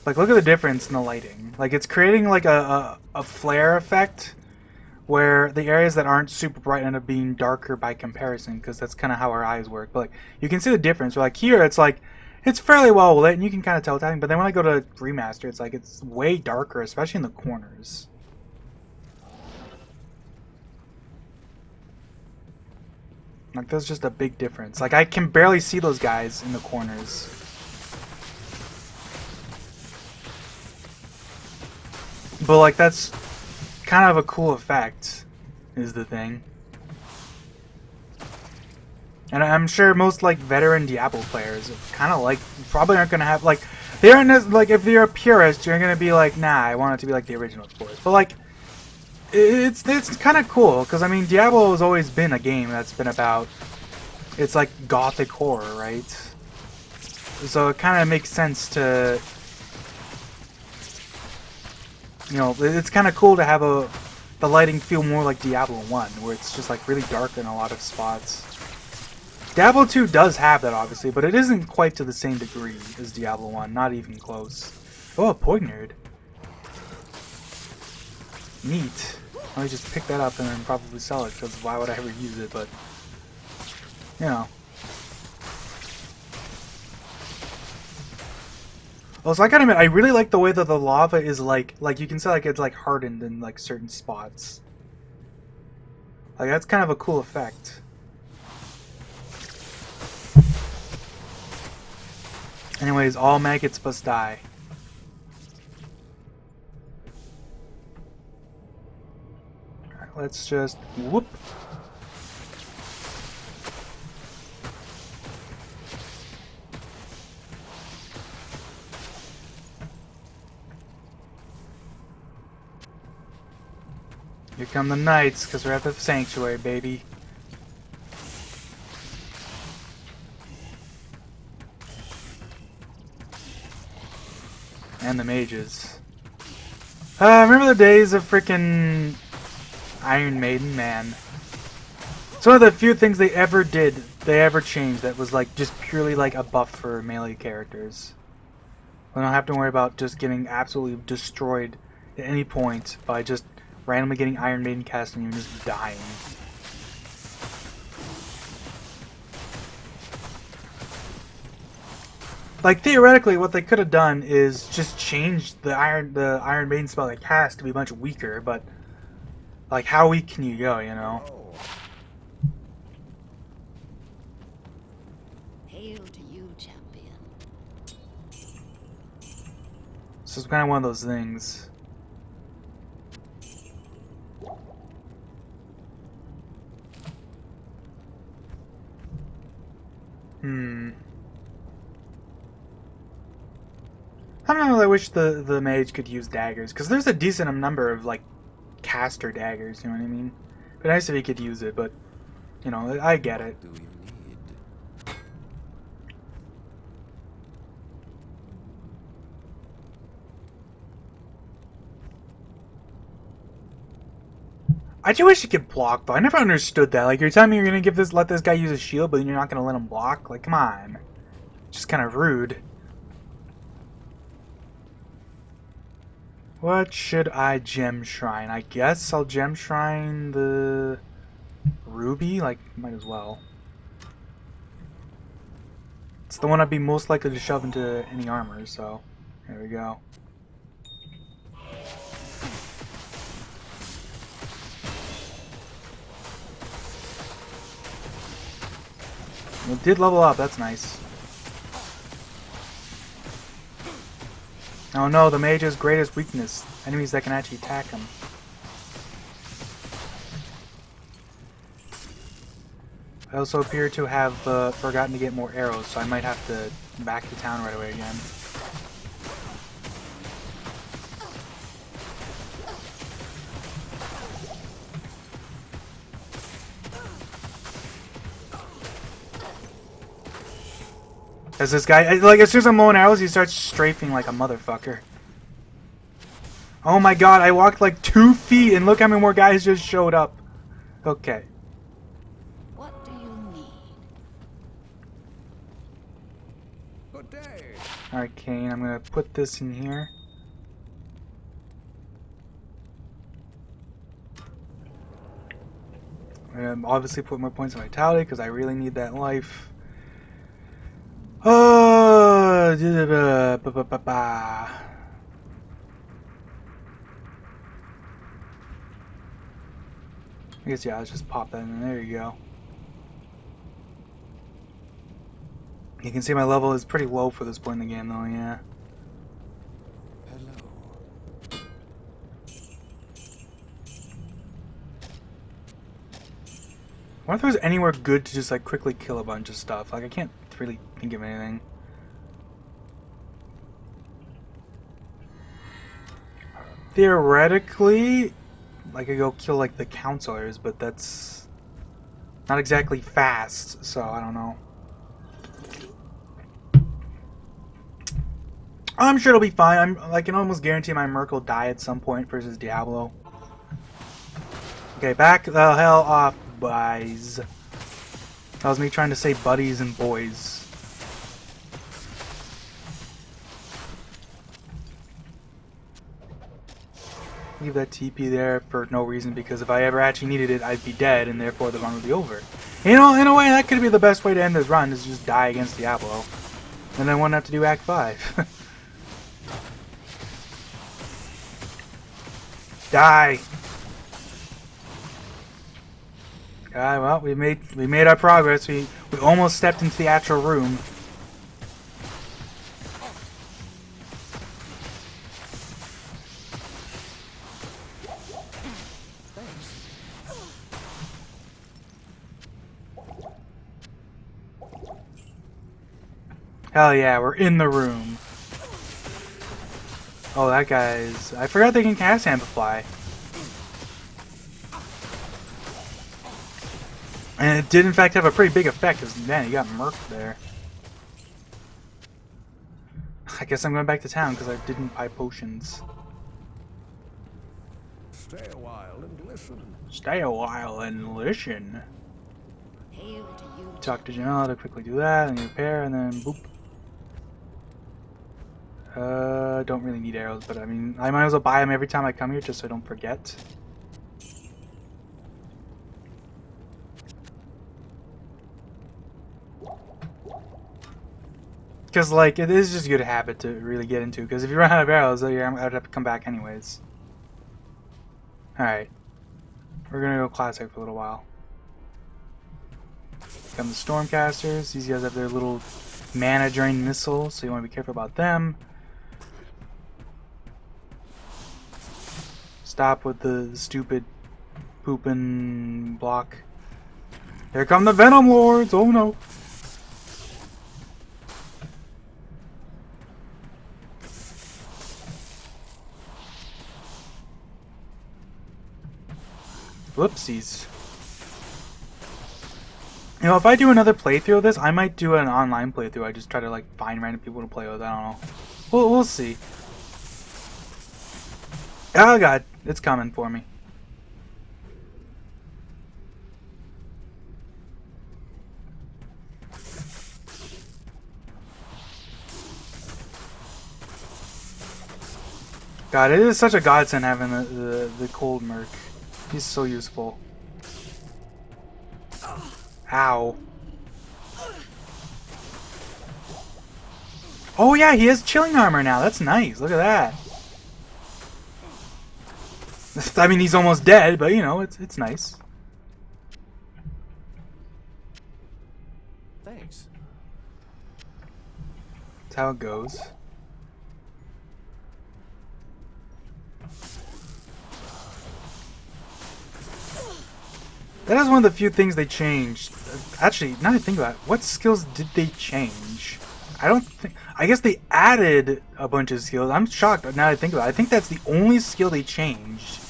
Like, look at the difference in the lighting. Like, it's creating like a flare effect where the areas that aren't super bright end up being darker by comparison, because that's kind of how our eyes work. But like, you can see the difference. Like here, it's like it's fairly well lit, and you can kind of tell it's happening. But then when I go to remaster, it's like it's way darker, especially in the corners. Like, there's just a big difference. Like, I can barely see those guys in the corners. But like, that's kind of a cool effect, is the thing. And I'm sure most like veteran Diablo players kind of like probably aren't gonna have like they aren't like if you're a purist you're gonna be like nah I want it to be like the original of course, but like it's kind of cool because I mean Diablo has always been a game that's been about it's like gothic horror, right? So it kind of makes sense to you know it's kind of cool to have the lighting feel more like Diablo 1 where it's just like really dark in a lot of spots. Diablo 2 does have that, obviously, but it isn't quite to the same degree as Diablo 1. Not even close. Oh, a poignard. Neat. I'll just pick that up and then probably sell it, because why would I ever use it, but... You know. Also, I gotta admit, I really like the way that the lava is like you can say like it's like hardened in like certain spots. Like, that's kind of a cool effect. Anyways, all maggots must die. Alright, let's just whoop. Here come the knights, because we're at the sanctuary, baby. And the mages. Remember the days of frickin' Iron Maiden, man. It's one of the few things they ever changed that was like just purely like a buff for melee characters. We don't have to worry about just getting absolutely destroyed at any point by just randomly getting Iron Maiden cast and you just dying. Like, theoretically, what they could have done is just change the Iron Maiden spell they cast to be much weaker, but like, how weak can you go, you know? Hail to you, champion. So it's kind of one of those things. I don't know, I wish the mage could use daggers, because there's a decent number of, like, caster daggers, you know what I mean? It'd be nice if he could use it, but, you know, I get it. Do you need? I do wish he could block, though. I never understood that. Like, you're telling me you're gonna let this guy use a shield, but then you're not gonna let him block? Like, come on. Just kind of rude. What should I gem shrine? I guess I'll gem shrine the ruby. Like, might as well. It's the one I'd be most likely to shove into any armor, so there we go. It did level up, that's nice. Oh no, the mage's greatest weakness. Enemies that can actually attack him. I also appear to have forgotten to get more arrows, so I might have to back to town right away again. As this guy, like, as soon as I'm low on arrows, he starts strafing like a motherfucker. Oh my god, I walked like 2 feet and look how many more guys just showed up. Okay. What do you need? Good day. Arcane. I'm gonna put this in here. Obviously put more points in vitality because I really need that life. Oh, I guess yeah, let's just pop that in. There you go. You can see my level is pretty low for this point in the game, though. Yeah. Hello. I wonder if there's anywhere good to just like quickly kill a bunch of stuff. Like I can't really think of anything. Theoretically, like I go kill like the counselors, but that's not exactly fast, so I don't know. I'm sure it'll be fine. I can almost guarantee my Merc will die at some point versus Diablo. Okay, back the hell off, boys. That was me trying to say buddies and boys. Leave that TP there for no reason, because if I ever actually needed it, I'd be dead, and therefore the run would be over. You know, in a way, that could be the best way to end this run, is just die against Diablo. And then I wouldn't have to do Act 5. Die! Well, we made our progress. We almost stepped into the actual room. Hell yeah, we're in the room. Oh, that guy's... I forgot they can cast Amplify. And it did in fact have a pretty big effect, because man, he got murked there. I guess I'm going back to town, because I didn't buy potions. Stay a while and listen. Stay a while and listen. Hail to you, Talk to Janelle to quickly do that, and repair, and then boop. Don't really need arrows, but I mean, I might as well buy them every time I come here just so I don't forget. Because, like, it is just a good habit to really get into, because if you run out of arrows, I'd have to come back anyways. Alright. We're gonna go classic for a little while. Come the Stormcasters. These guys have their little mana drain missiles, so you want to be careful about them. Stop with the stupid poopin' block. Here come the Venom Lords! Oh no! Whoopsies. You know, if I do another playthrough of this, I might do an online playthrough. I just try to, like, find random people to play with. I don't know. We'll see. Oh god, it's coming for me. God, it is such a godsend having the cold Merc. He's so useful. Ow. Oh yeah, he has chilling armor now. That's nice. Look at that. I mean, he's almost dead, but you know, it's nice. Thanks. That's how it goes. That is one of the few things they changed. Actually, now that I think about it, what skills did they change? I don't think... I guess they added a bunch of skills. I'm shocked now that I think about it. I think that's the only skill they changed.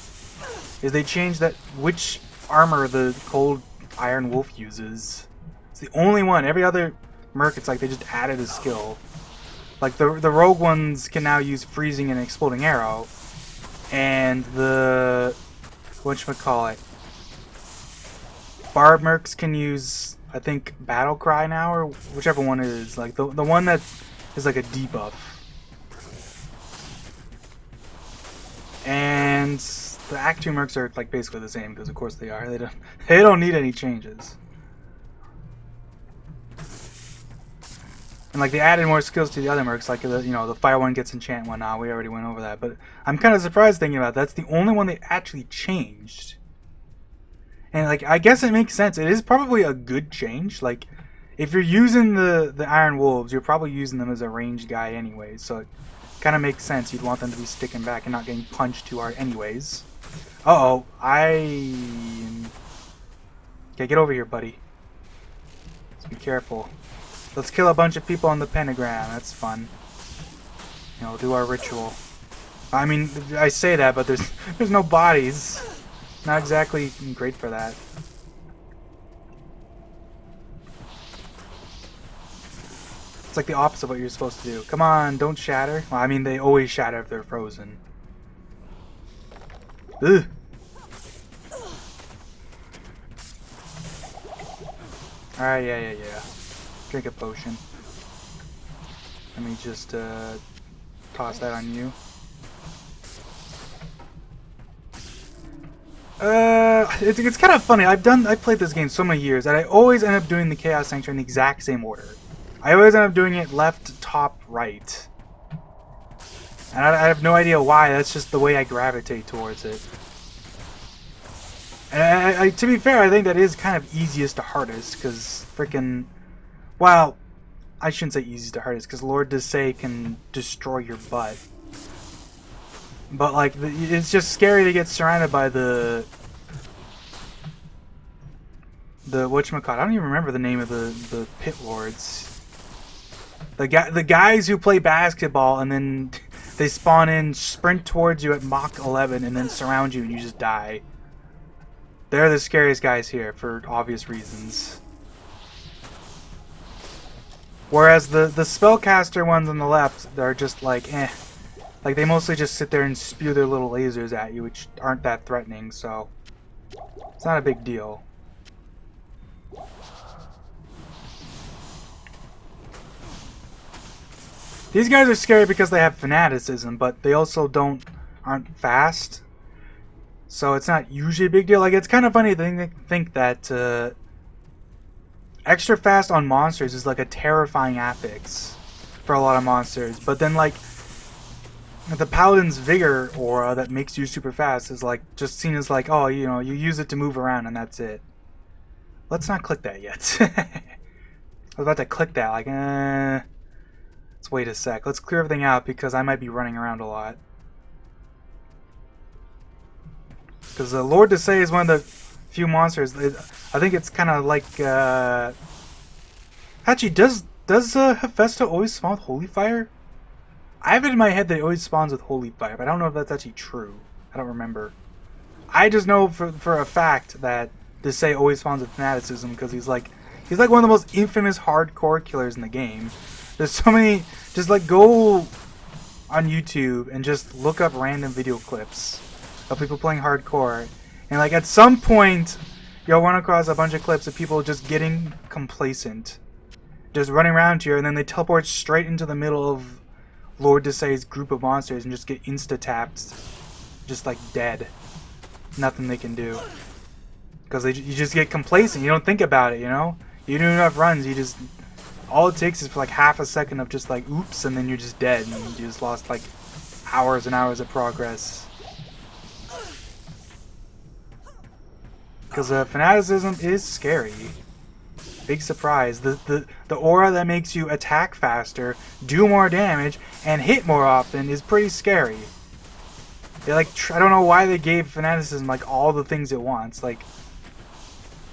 Is they changed that which armor the Cold Iron Wolf uses. It's the only one. Every other Merc, it's like they just added a skill. Like the rogue ones can now use Freezing and Exploding Arrow. And the... whatchamacallit? Barb Mercs can use, I think, Battle Cry now, or whichever one it is. Like, the one that's is like a debuff. And the Act 2 mercs are like basically the same because of course they are. They don't need any changes. And like they added more skills to the other mercs, like the fire one gets enchant and whatnot. We already went over that, but I'm kind of surprised thinking about it. That's the only one they actually changed. And like I guess it makes sense. It is probably a good change. Like if you're using the Iron Wolves, you're probably using them as a ranged guy anyways. So it kind of makes sense. You'd want them to be sticking back and not getting punched too hard anyways. Uh-oh. Okay, get over here, buddy. Let's be careful. Let's kill a bunch of people on the pentagram. That's fun. We'll do our ritual. I mean, I say that, but there's no bodies. Not exactly great for that. It's like the opposite of what you're supposed to do. Come on, don't shatter. Well, I mean, they always shatter if they're frozen. Ugh. Alright, yeah. Drink a potion. Let me just toss that on you. It's kind of funny. I've played this game so many years, and I always end up doing the Chaos Sanctuary in the exact same order. I always end up doing it left, top, right. And I have no idea why. That's just the way I gravitate towards it. And to be fair, I think that is kind of easiest to hardest, because freaking... Well, I shouldn't say easiest to hardest, because Lord Desay can destroy your butt. But, like, it's just scary to get surrounded by the whatchamacallit. I don't even remember the name of the pit lords. The guys who play basketball and then they spawn in, sprint towards you at Mach 11, and then surround you and you just die. They're the scariest guys here for obvious reasons. Whereas the spellcaster ones on the left, they're just like, eh. Like, they mostly just sit there and spew their little lasers at you, which aren't that threatening, so it's not a big deal. These guys are scary because they have fanaticism, but they also aren't fast. So it's not usually a big deal. Like, it's kind of funny to think that extra fast on monsters is like a terrifying affix for a lot of monsters. But then, like, the Paladin's Vigor aura that makes you super fast is like just seen as like, oh, you use it to move around and that's it. Let's not click that yet. I was about to click that, like, let's wait a sec. Let's clear everything out because I might be running around a lot. Because the Lord Desay is one of the few monsters. I think it's kind of like, actually, does Hephaestus always spawn with Holy Fire? I have it in my head that it always spawns with Holy Fire, but I don't know if that's actually true. I don't remember. I just know for a fact that Desay always spawns with Fanaticism because he's like one of the most infamous hardcore killers in the game. There's so many. Just like go on YouTube and just look up random video clips of people playing hardcore, and like at some point you'll run across a bunch of clips of people just getting complacent, just running around here, and then they teleport straight into the middle of Lord Desay's group of monsters and just get insta-tapped, just like dead. Nothing they can do. Because you just get complacent, you don't think about it, You do enough runs, all it takes is for like half a second of just like, oops, and then you're just dead, and you just lost like hours and hours of progress. Because fanaticism is scary. Big surprise. The aura that makes you attack faster, do more damage, and hit more often is pretty scary. They I don't know why they gave fanaticism like all the things it wants. Like,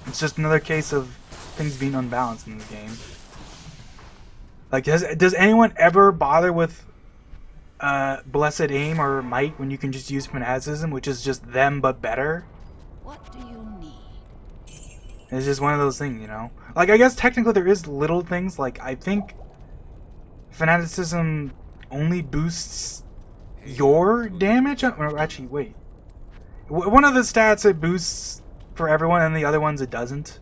it's just another case of things being unbalanced in the game. Like, does anyone ever bother with Blessed Aim or Might when you can just use fanaticism, which is just them but better? What do you need? It's just one of those things, Like, I guess technically there is little things, like, I think Fanaticism only boosts your damage? Or actually, wait. One of the stats it boosts for everyone, and the other ones it doesn't.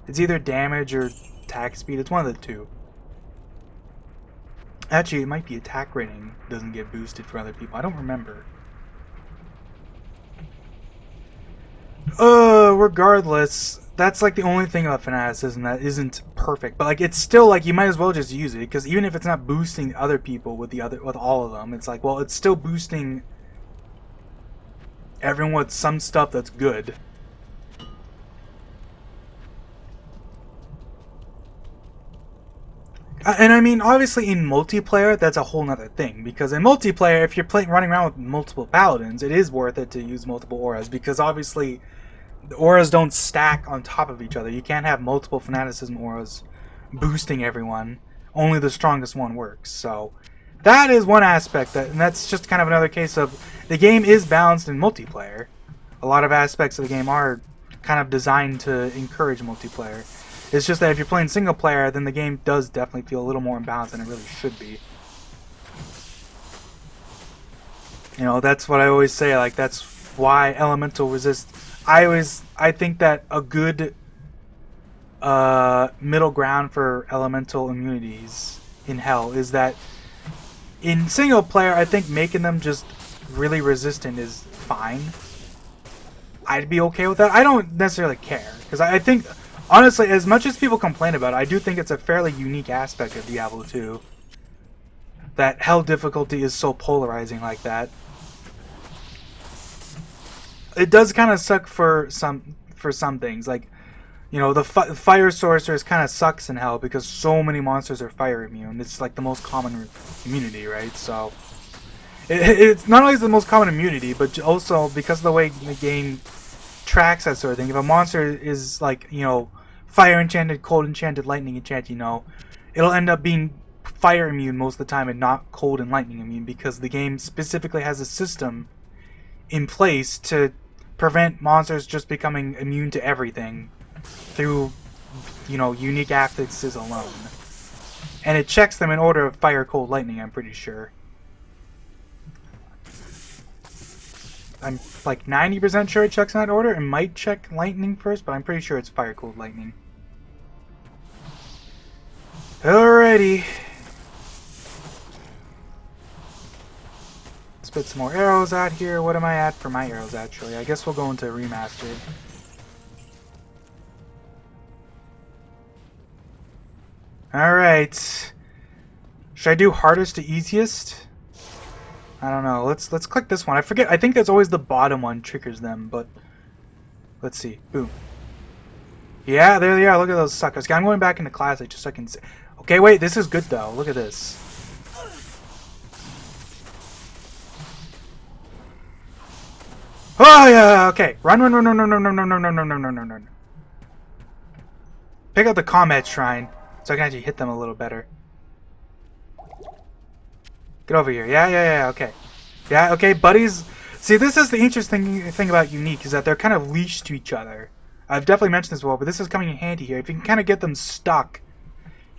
It's either damage or attack speed. It's one of the two. Actually, it might be attack rating doesn't get boosted for other people. I don't remember. Regardless, that's like the only thing about fanaticism that isn't perfect. But like, it's still like you might as well just use it, because even if it's not boosting other people with all of them, it's like, well, it's still boosting everyone with some stuff that's good. And I mean, obviously in multiplayer, that's a whole nother thing. Because in multiplayer, if you're running around with multiple paladins, it is worth it to use multiple auras. Because obviously, the auras don't stack on top of each other. You can't have multiple fanaticism auras boosting everyone. Only the strongest one works. So that is one aspect, and that's just kind of another case of the game is balanced in multiplayer. A lot of aspects of the game are kind of designed to encourage multiplayer. It's just that if you're playing single player, then the game does definitely feel a little more imbalanced than it really should be. You know, that's what I always say, like, that's why elemental resist. I think that a good middle ground for elemental immunities in Hell is that in single player, I think making them just really resistant is fine. I'd be okay with that. I don't necessarily care, because I think, honestly, as much as people complain about it, I do think it's a fairly unique aspect of Diablo 2. That Hell difficulty is so polarizing like that. It does kind of suck for some things, like, you know, the fire sorceress kind of sucks in Hell because so many monsters are fire immune. It's like the most common immunity, right? So it's not only the most common immunity, but also because of the way the game tracks that sort of thing. If a monster is like, you know, fire enchanted, cold enchanted, lightning enchanted, you know, it'll end up being fire immune most of the time and not cold and lightning immune, because the game specifically has a system in place to prevent monsters just becoming immune to everything through, you know, unique affixes alone. And it checks them in order of fire, cold, lightning, I'm pretty sure. I'm like 90% sure it checks in that order. It might check lightning first, but I'm pretty sure it's fire, cold, lightning. Alrighty. Spit some more arrows out here. What am I at for my arrows, actually? I guess we'll go into remastered. Alright. Should I do hardest to easiest? I don't know. Let's click this one. I forget. I think that's always the bottom one triggers them, but let's see. Boom. Yeah, there they are. Look at those suckers. Okay, I'm going back into classic just so I can see. Okay, wait. This is good though. Look at this. Oh yeah. Okay. Run, run, run, run, run, run, run, run, run, run, run, run, run, run. Pick up the combat shrine so I can actually hit them a little better. Get over here. Yeah, yeah, yeah, okay. Yeah, okay, buddies. See, this is the interesting thing about Unique, is that they're kind of leashed to each other. I've definitely mentioned this before, but this is coming in handy here. If you can kind of get them stuck,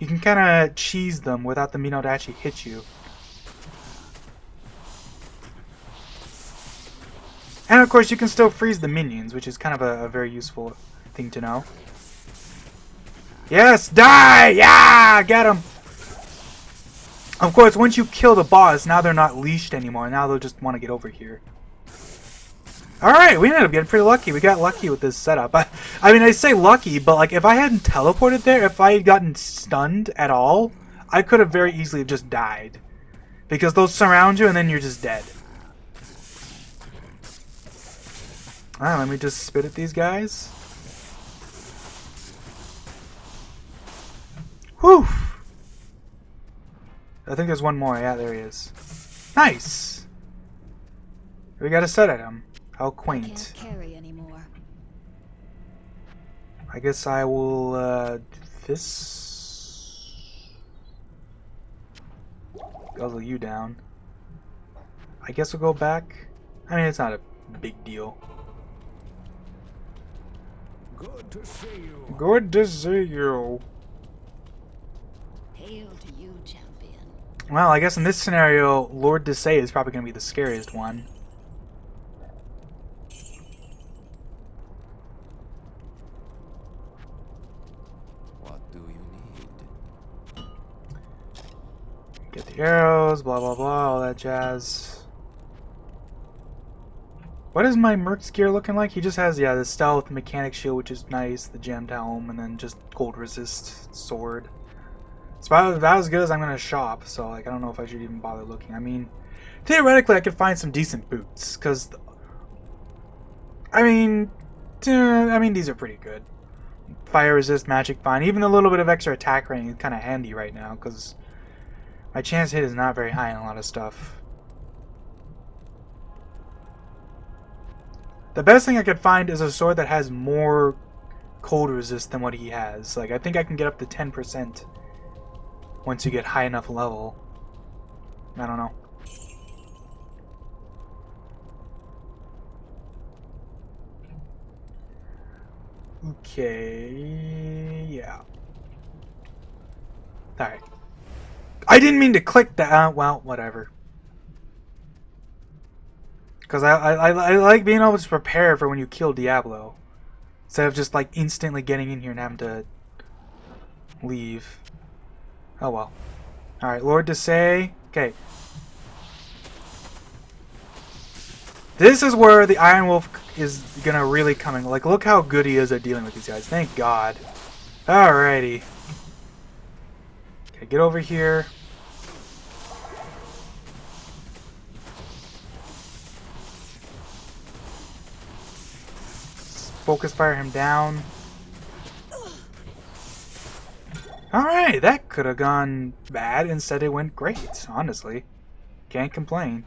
you can kind of cheese them without them being able to actually hit you. And of course, you can still freeze the minions, which is kind of a very useful thing to know. Yes, die! Yeah, get him! Of course, once you kill the boss, now they're not leashed anymore. Now they'll just want to get over here. Alright, we ended up getting pretty lucky. We got lucky with this setup. I mean, I say lucky, but like if I hadn't teleported there, if I had gotten stunned at all, I could have very easily just died. Because they'll surround you and then you're just dead. Alright, let me just spit at these guys. Whew! I think there's one more. Yeah, there he is. Nice! We got a set at him. How quaint. Can't carry anymore. I guess I will, this... Guzzle you down. I guess we'll go back. I mean, it's not a big deal. Good to see you. Good to see you. Hail to you, champion. Well, I guess in this scenario, Lord Desay is probably going to be the scariest one. What do you need? Get the the arrows, blah blah blah, all that jazz. What is my Merc's gear looking like? He just has, yeah, the stealth mechanic shield, which is nice, the gemmed helm, and then just cold resist sword. It's about as good as I'm gonna shop, so like I don't know if I should even bother looking. I mean, theoretically I could find some decent boots, cause I mean these are pretty good. Fire resist, magic fine, even a little bit of extra attack rating is kind of handy right now, cause my chance hit is not very high in a lot of stuff. The best thing I could find is a sword that has more cold resist than what he has. Like, I think I can get up to 10% once you get high enough level. I don't know. Okay, yeah. Alright. I didn't mean to click that. Well, whatever. Because I like being able to prepare for when you kill Diablo. Instead of just like instantly getting in here and having to leave. Oh well. Alright, Lord Desay. Okay. This is where the Iron Wolf is gonna really come in. Like, look how good he is at dealing with these guys. Thank God. Alrighty. Okay, get over here. Focus fire him down. Alright, that could have gone bad. Instead it went great, honestly. Can't complain.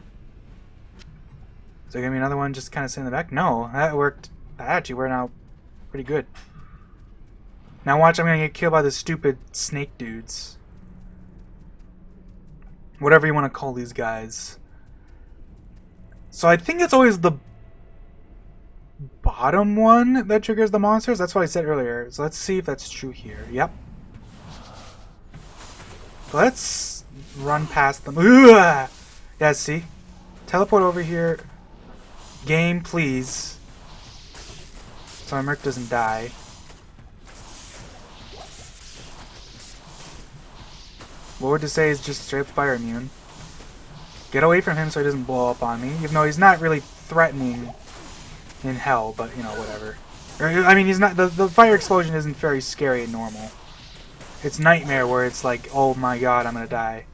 Is there gonna be another one just kind of sitting in the back? No, that worked. That actually worked out pretty good. Now watch, I'm gonna get killed by the stupid snake dudes. Whatever you want to call these guys. So I think it's always the bottom one that triggers the monsters. That's what I said earlier. So let's see if that's true here. Yep. Let's run past them. Ugh! Yeah, see? Teleport over here. Game, please. So my Merc doesn't die. Lord Desay is just straight up fire immune. Get away from him so he doesn't blow up on me. Even though he's not really threatening in hell, but you know, whatever. I mean, he's not. The fire explosion isn't very scary and normal. It's Nightmare where it's like, oh my god, I'm gonna die.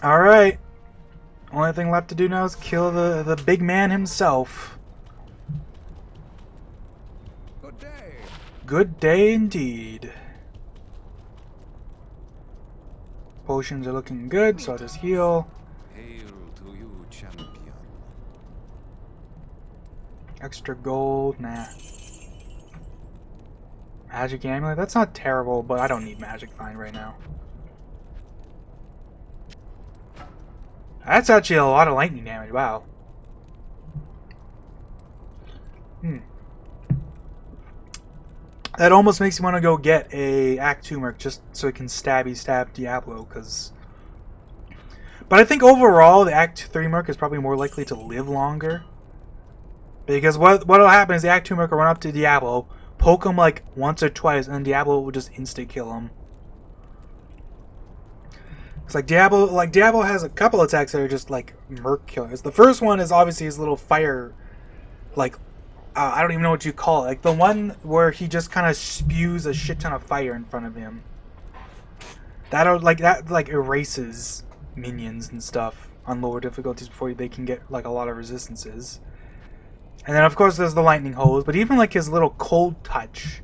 Alright. Only thing left to do now is kill the big man himself. Good day. Good day indeed. Potions are looking good, so I'll just heal. Hail to you, champion. Extra gold, nah. Magic amulet, that's not terrible, but I don't need magic find right now. That's actually a lot of lightning damage, wow. That almost makes me want to go get a Act 2 Merc just so it can stab Diablo, because... But I think overall the Act 3 Merc is probably more likely to live longer. Because what'll happen is the Act 2 Merc will run up to Diablo, poke him like once or twice, and then Diablo will just insta-kill him. It's like Diablo has a couple attacks that are just like Merc killers. The first one is obviously his little fire, like... I don't even know what you call it. Like the one where he just kind of spews a shit ton of fire in front of him. That erases minions and stuff on lower difficulties before they can get like a lot of resistances. And then of course there's the lightning hose, but even like his little cold touch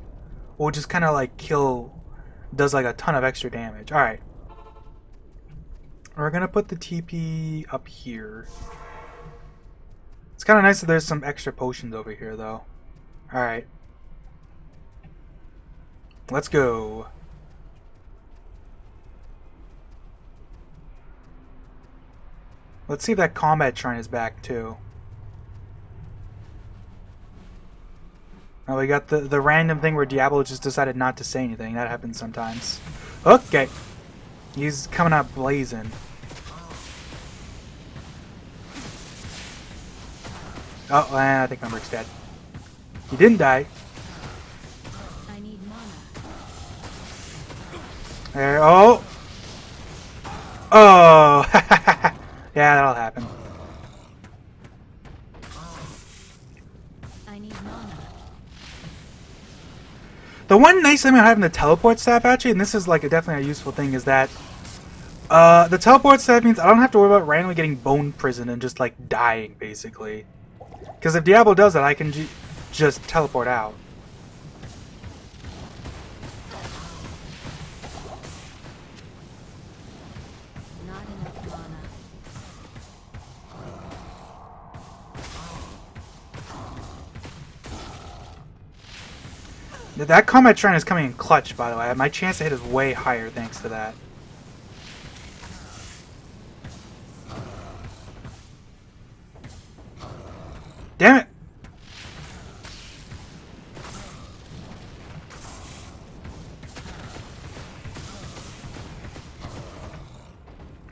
will just kind of like does like a ton of extra damage. All right, we're gonna put the TP up here. It's kind of nice that there's some extra potions over here, though. Alright. Let's go. Let's see if that combat shrine is back, too. Now we got the random thing where Diablo just decided not to say anything. That happens sometimes. Okay. He's coming out blazing. Oh, I think my Merc's dead. He didn't die. I need mana. There. Oh. Oh. Yeah, that'll happen. I need mana. The one nice thing about having the teleport staff, actually, and this is like definitely a useful thing, is that the teleport staff means I don't have to worry about randomly getting bone prison and just like dying, basically. Because if Diablo does that, I can just teleport out. Not enough mana. That combat shrine is coming in clutch, by the way. My chance to hit is way higher thanks to that. Damn it!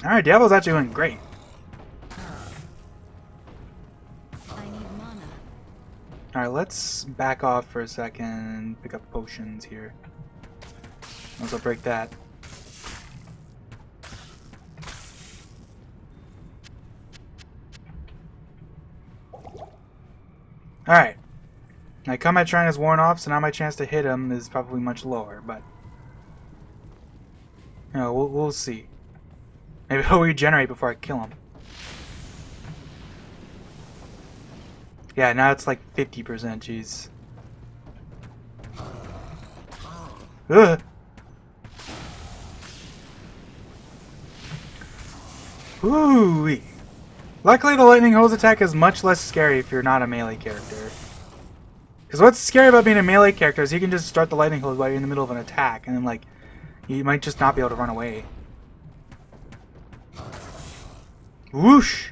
Alright, Diablo's actually doing great. I need mana. Alright, let's back off for a second and pick up potions here. I'll break that. Alright. My combat shrine is worn off, so now my chance to hit him is probably much lower, but... You know, we'll see. Maybe he'll regenerate before I kill him. Yeah, now it's like 50%, jeez. Ugh! Ooh-wee. Luckily, the lightning hose attack is much less scary if you're not a melee character. Because what's scary about being a melee character is you can just start the lightning hose while you're in the middle of an attack, and then, like, you might just not be able to run away. Whoosh!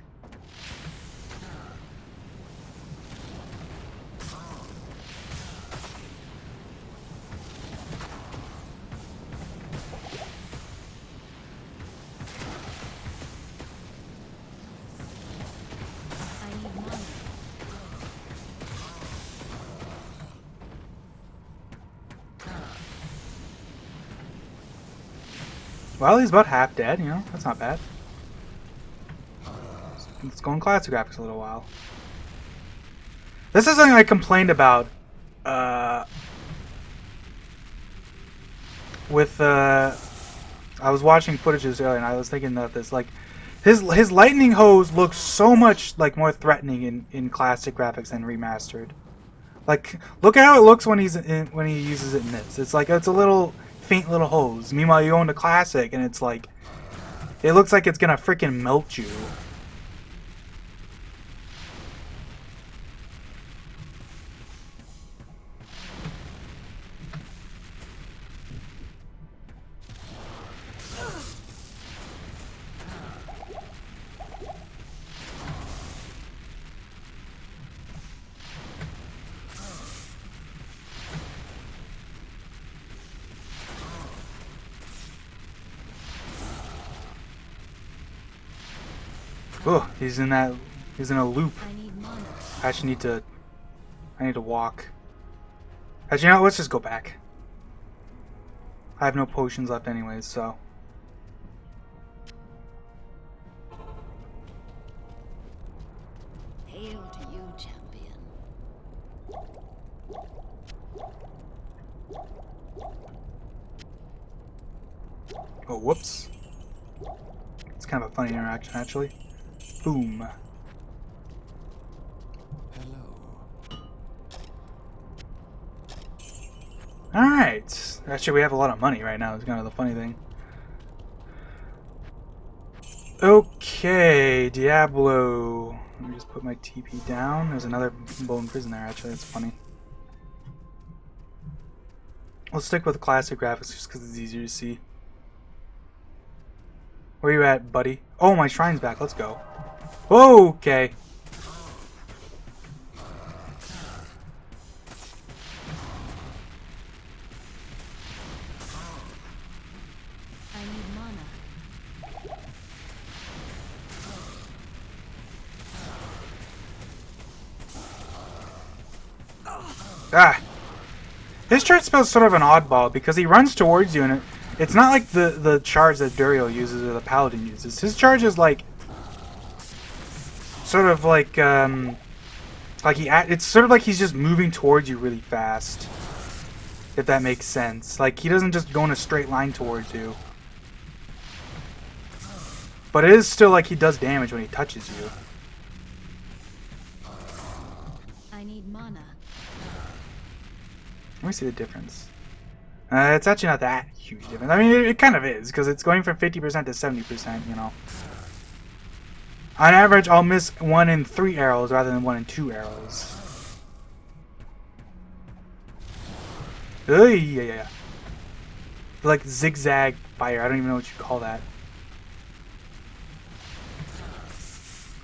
I need mana. Well, he's about half dead, you know? That's not bad. Let's go in classic graphics a little while. This is something I complained about I was watching footages earlier and I was thinking about this. Like, his lightning hose looks so much like more threatening in classic graphics than remastered. Like, look at how it looks when when he uses it in this. It's like it's a little faint little hose. Meanwhile, you go into classic and it's like it looks like it's gonna freaking melt you. Oh, he's in a loop. I need mana. I actually need to walk. Actually, you know what? Let's just go back. I have no potions left anyways, so. Hail to you, champion. Oh, whoops. It's kind of a funny interaction, actually. Boom. Hello. Alright. Actually, we have a lot of money right now. It's kind of the funny thing. Okay, Diablo. Let me just put my TP down. There's another bone prison there, actually. That's funny. We'll stick with classic graphics just because it's easier to see. Where you at, buddy? Oh, my shrine's back. Let's go. Okay. I need mana. Ah! His charge spell is sort of an oddball because he runs towards you and it's not like the charge that Duriel uses or the Paladin uses. His charge is like sort of like it's sort of like he's just moving towards you really fast. If that makes sense. Like he doesn't just go in a straight line towards you. But it is still like he does damage when he touches you. I need mana. Let me see the difference. It's actually not that huge difference. I mean, it kind of is, because it's going from 50% to 70%, you know. On average, I'll miss 1 in 3 arrows rather than 1 in 2 arrows. Yeah. Like zigzag fire. I don't even know what you call that.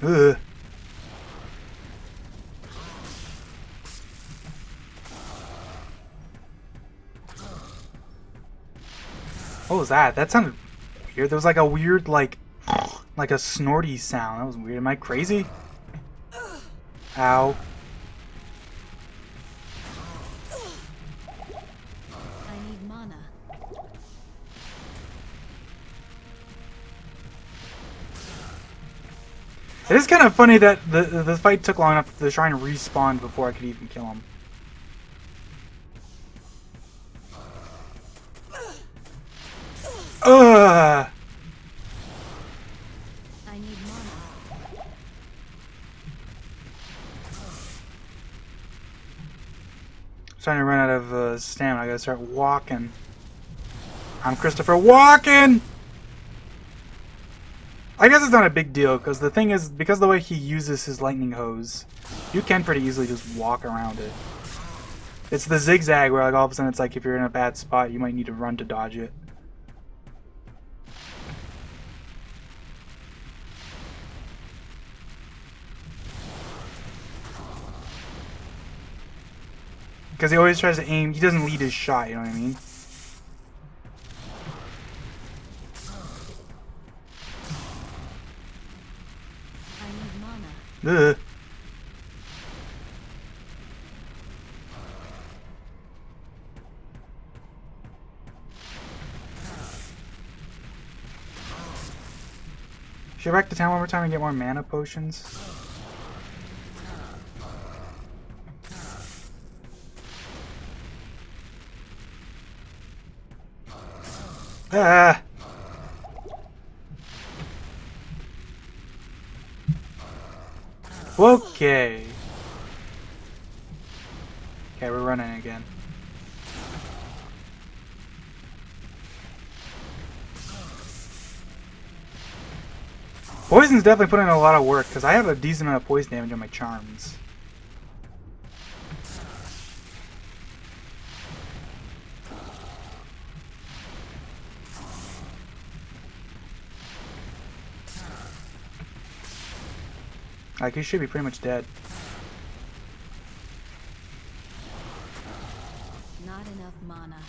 Ugh. What was that? That sounded weird. There was like a weird, like a snorty sound. That was weird. Am I crazy? Ow. I need mana. It is kind of funny that the fight took long enough to try and respawn before I could even kill him. Ugh! I need mana. I'm starting to run out of stamina. I gotta start walking. I'm Christopher Walken! I guess it's not a big deal, because the thing is, because of the way he uses his lightning hose, you can pretty easily just walk around it. It's the zigzag where like all of a sudden it's like if you're in a bad spot, you might need to run to dodge it. Because he always tries to aim, he doesn't lead his shot, you know what I mean? I need mana. Ugh. Should I go back to town one more time and get more mana potions? Ah! Okay. Okay, we're running again. Poison's definitely putting in a lot of work, because I have a decent amount of poison damage on my charms. Like, he should be pretty much dead. Not enough mana.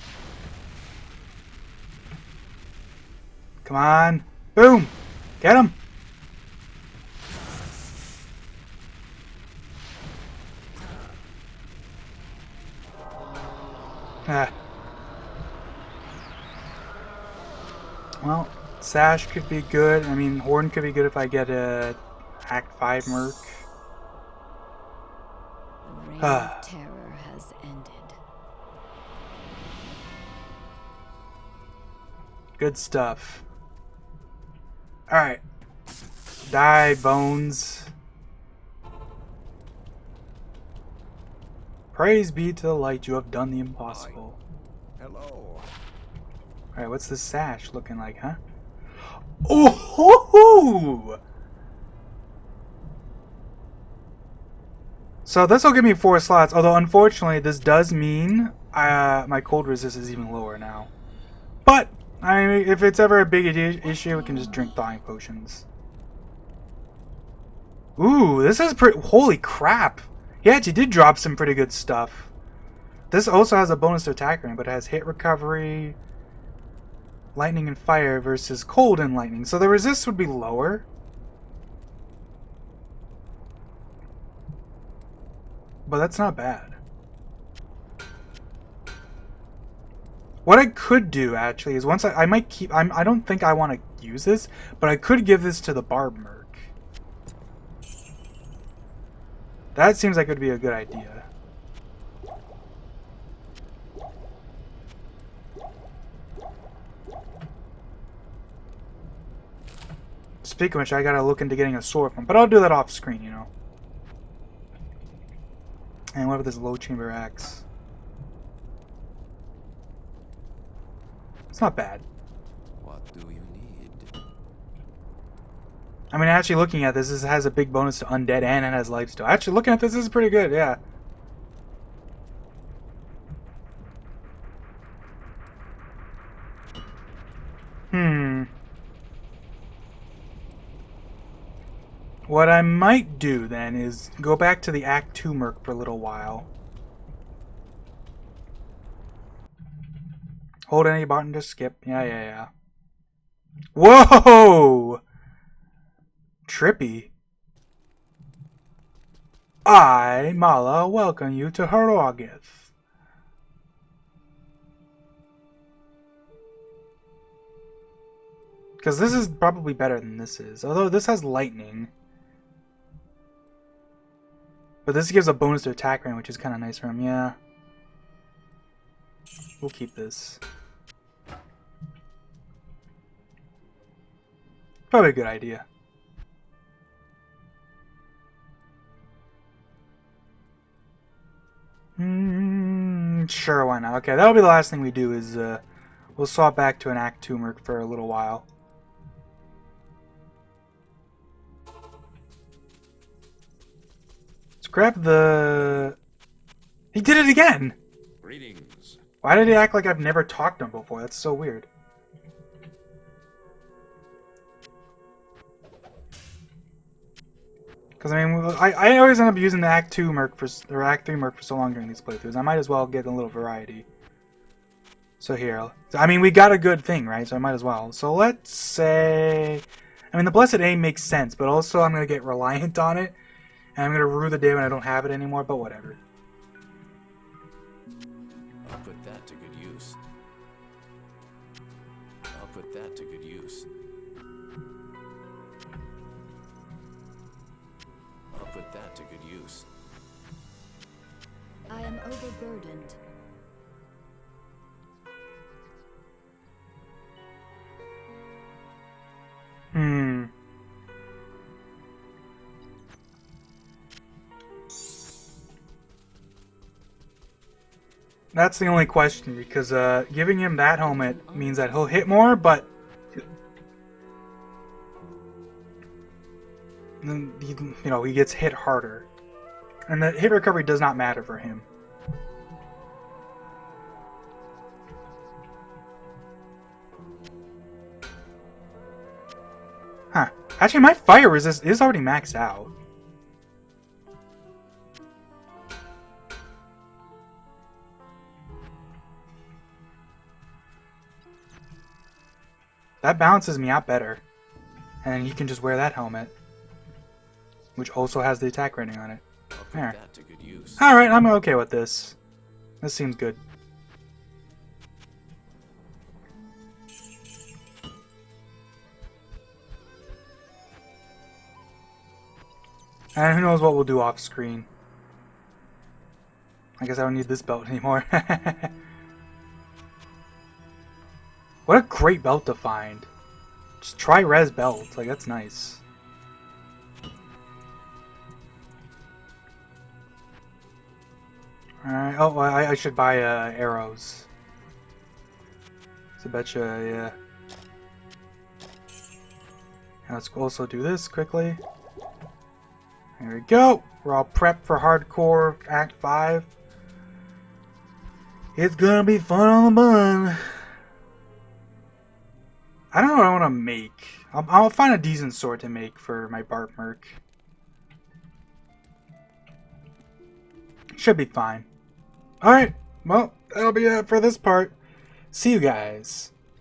Come on. Boom! Get him! Ah. Well, Sash could be good. I mean, Horn could be good if I get a Act 5 Merc. The reign of terror has ended. Good stuff. Alright. Die, Bones. Praise be to the light, you have done the impossible. Hello. Alright, what's this Sash looking like, huh? Oh ho ho! So this will give me 4 slots, although unfortunately this does mean my cold resist is even lower now. But, I mean, if it's ever a big issue, we can just drink thawing potions. Ooh, this is pretty... Holy crap! He actually did drop some pretty good stuff. This also has a bonus to attack range, but it has hit recovery, lightning and fire versus cold and lightning. So the resist would be lower. But that's not bad. What I could do, actually, is once I might keep... I don't think I want to use this, but I could give this to the Barb Merc. That seems like it would be a good idea. Speaking of which, I gotta look into getting a sword from, but I'll do that off screen, you know. And what about this low chamber axe? It's not bad. What do you need? I mean, actually looking at this has a big bonus to undead and it has lifesteal. Actually looking at this is pretty good, yeah. What I might do then is go back to the Act 2 Merc for a little while. Hold any button to skip. Yeah. Whoa! Trippy. I, Mala, welcome you to Herogith. Because this is probably better than this is. Although this has lightning. But this gives a bonus to attack range, which is kind of nice for him, yeah. We'll keep this. Probably a good idea. Sure, why not? Okay, that'll be the last thing we do is we'll swap back to an Act 2 Merc for a little while. Grab the... He did it again! Greetings. Why did he act like I've never talked to him before? That's so weird. Because, I mean, I always end up using the Act 2 Merc or Act 3 Merc for so long during these playthroughs. I might as well get a little variety. So here. I mean, we got a good thing, right? So I might as well. So let's say... I mean, the Blessed Aim makes sense, but also I'm going to get reliant on it. And I'm going to rue the day when I don't have it anymore, but whatever. I'll put that to good use. I'll put that to good use. I'll put that to good use. I am overburdened. That's the only question, because giving him that helmet means that he'll hit more, but he gets hit harder. And the hit recovery does not matter for him. Huh. Actually, my fire resist is already maxed out. That balances me out better. And then he can just wear that helmet. Which also has the attack rating on it. There. Alright, I'm okay with this. This seems good. And who knows what we'll do off screen. I guess I don't need this belt anymore. What a great belt to find. Just try res belt. Like, that's nice. Alright. Oh, well, I should buy arrows. So betcha, yeah. And let's also do this quickly. There we go. We're all prepped for hardcore Act 5. It's gonna be fun on the bun. I don't know what I want to make. I'll find a decent sword to make for my Barb Merc. Should be fine. Alright, well, that'll be it for this part. See you guys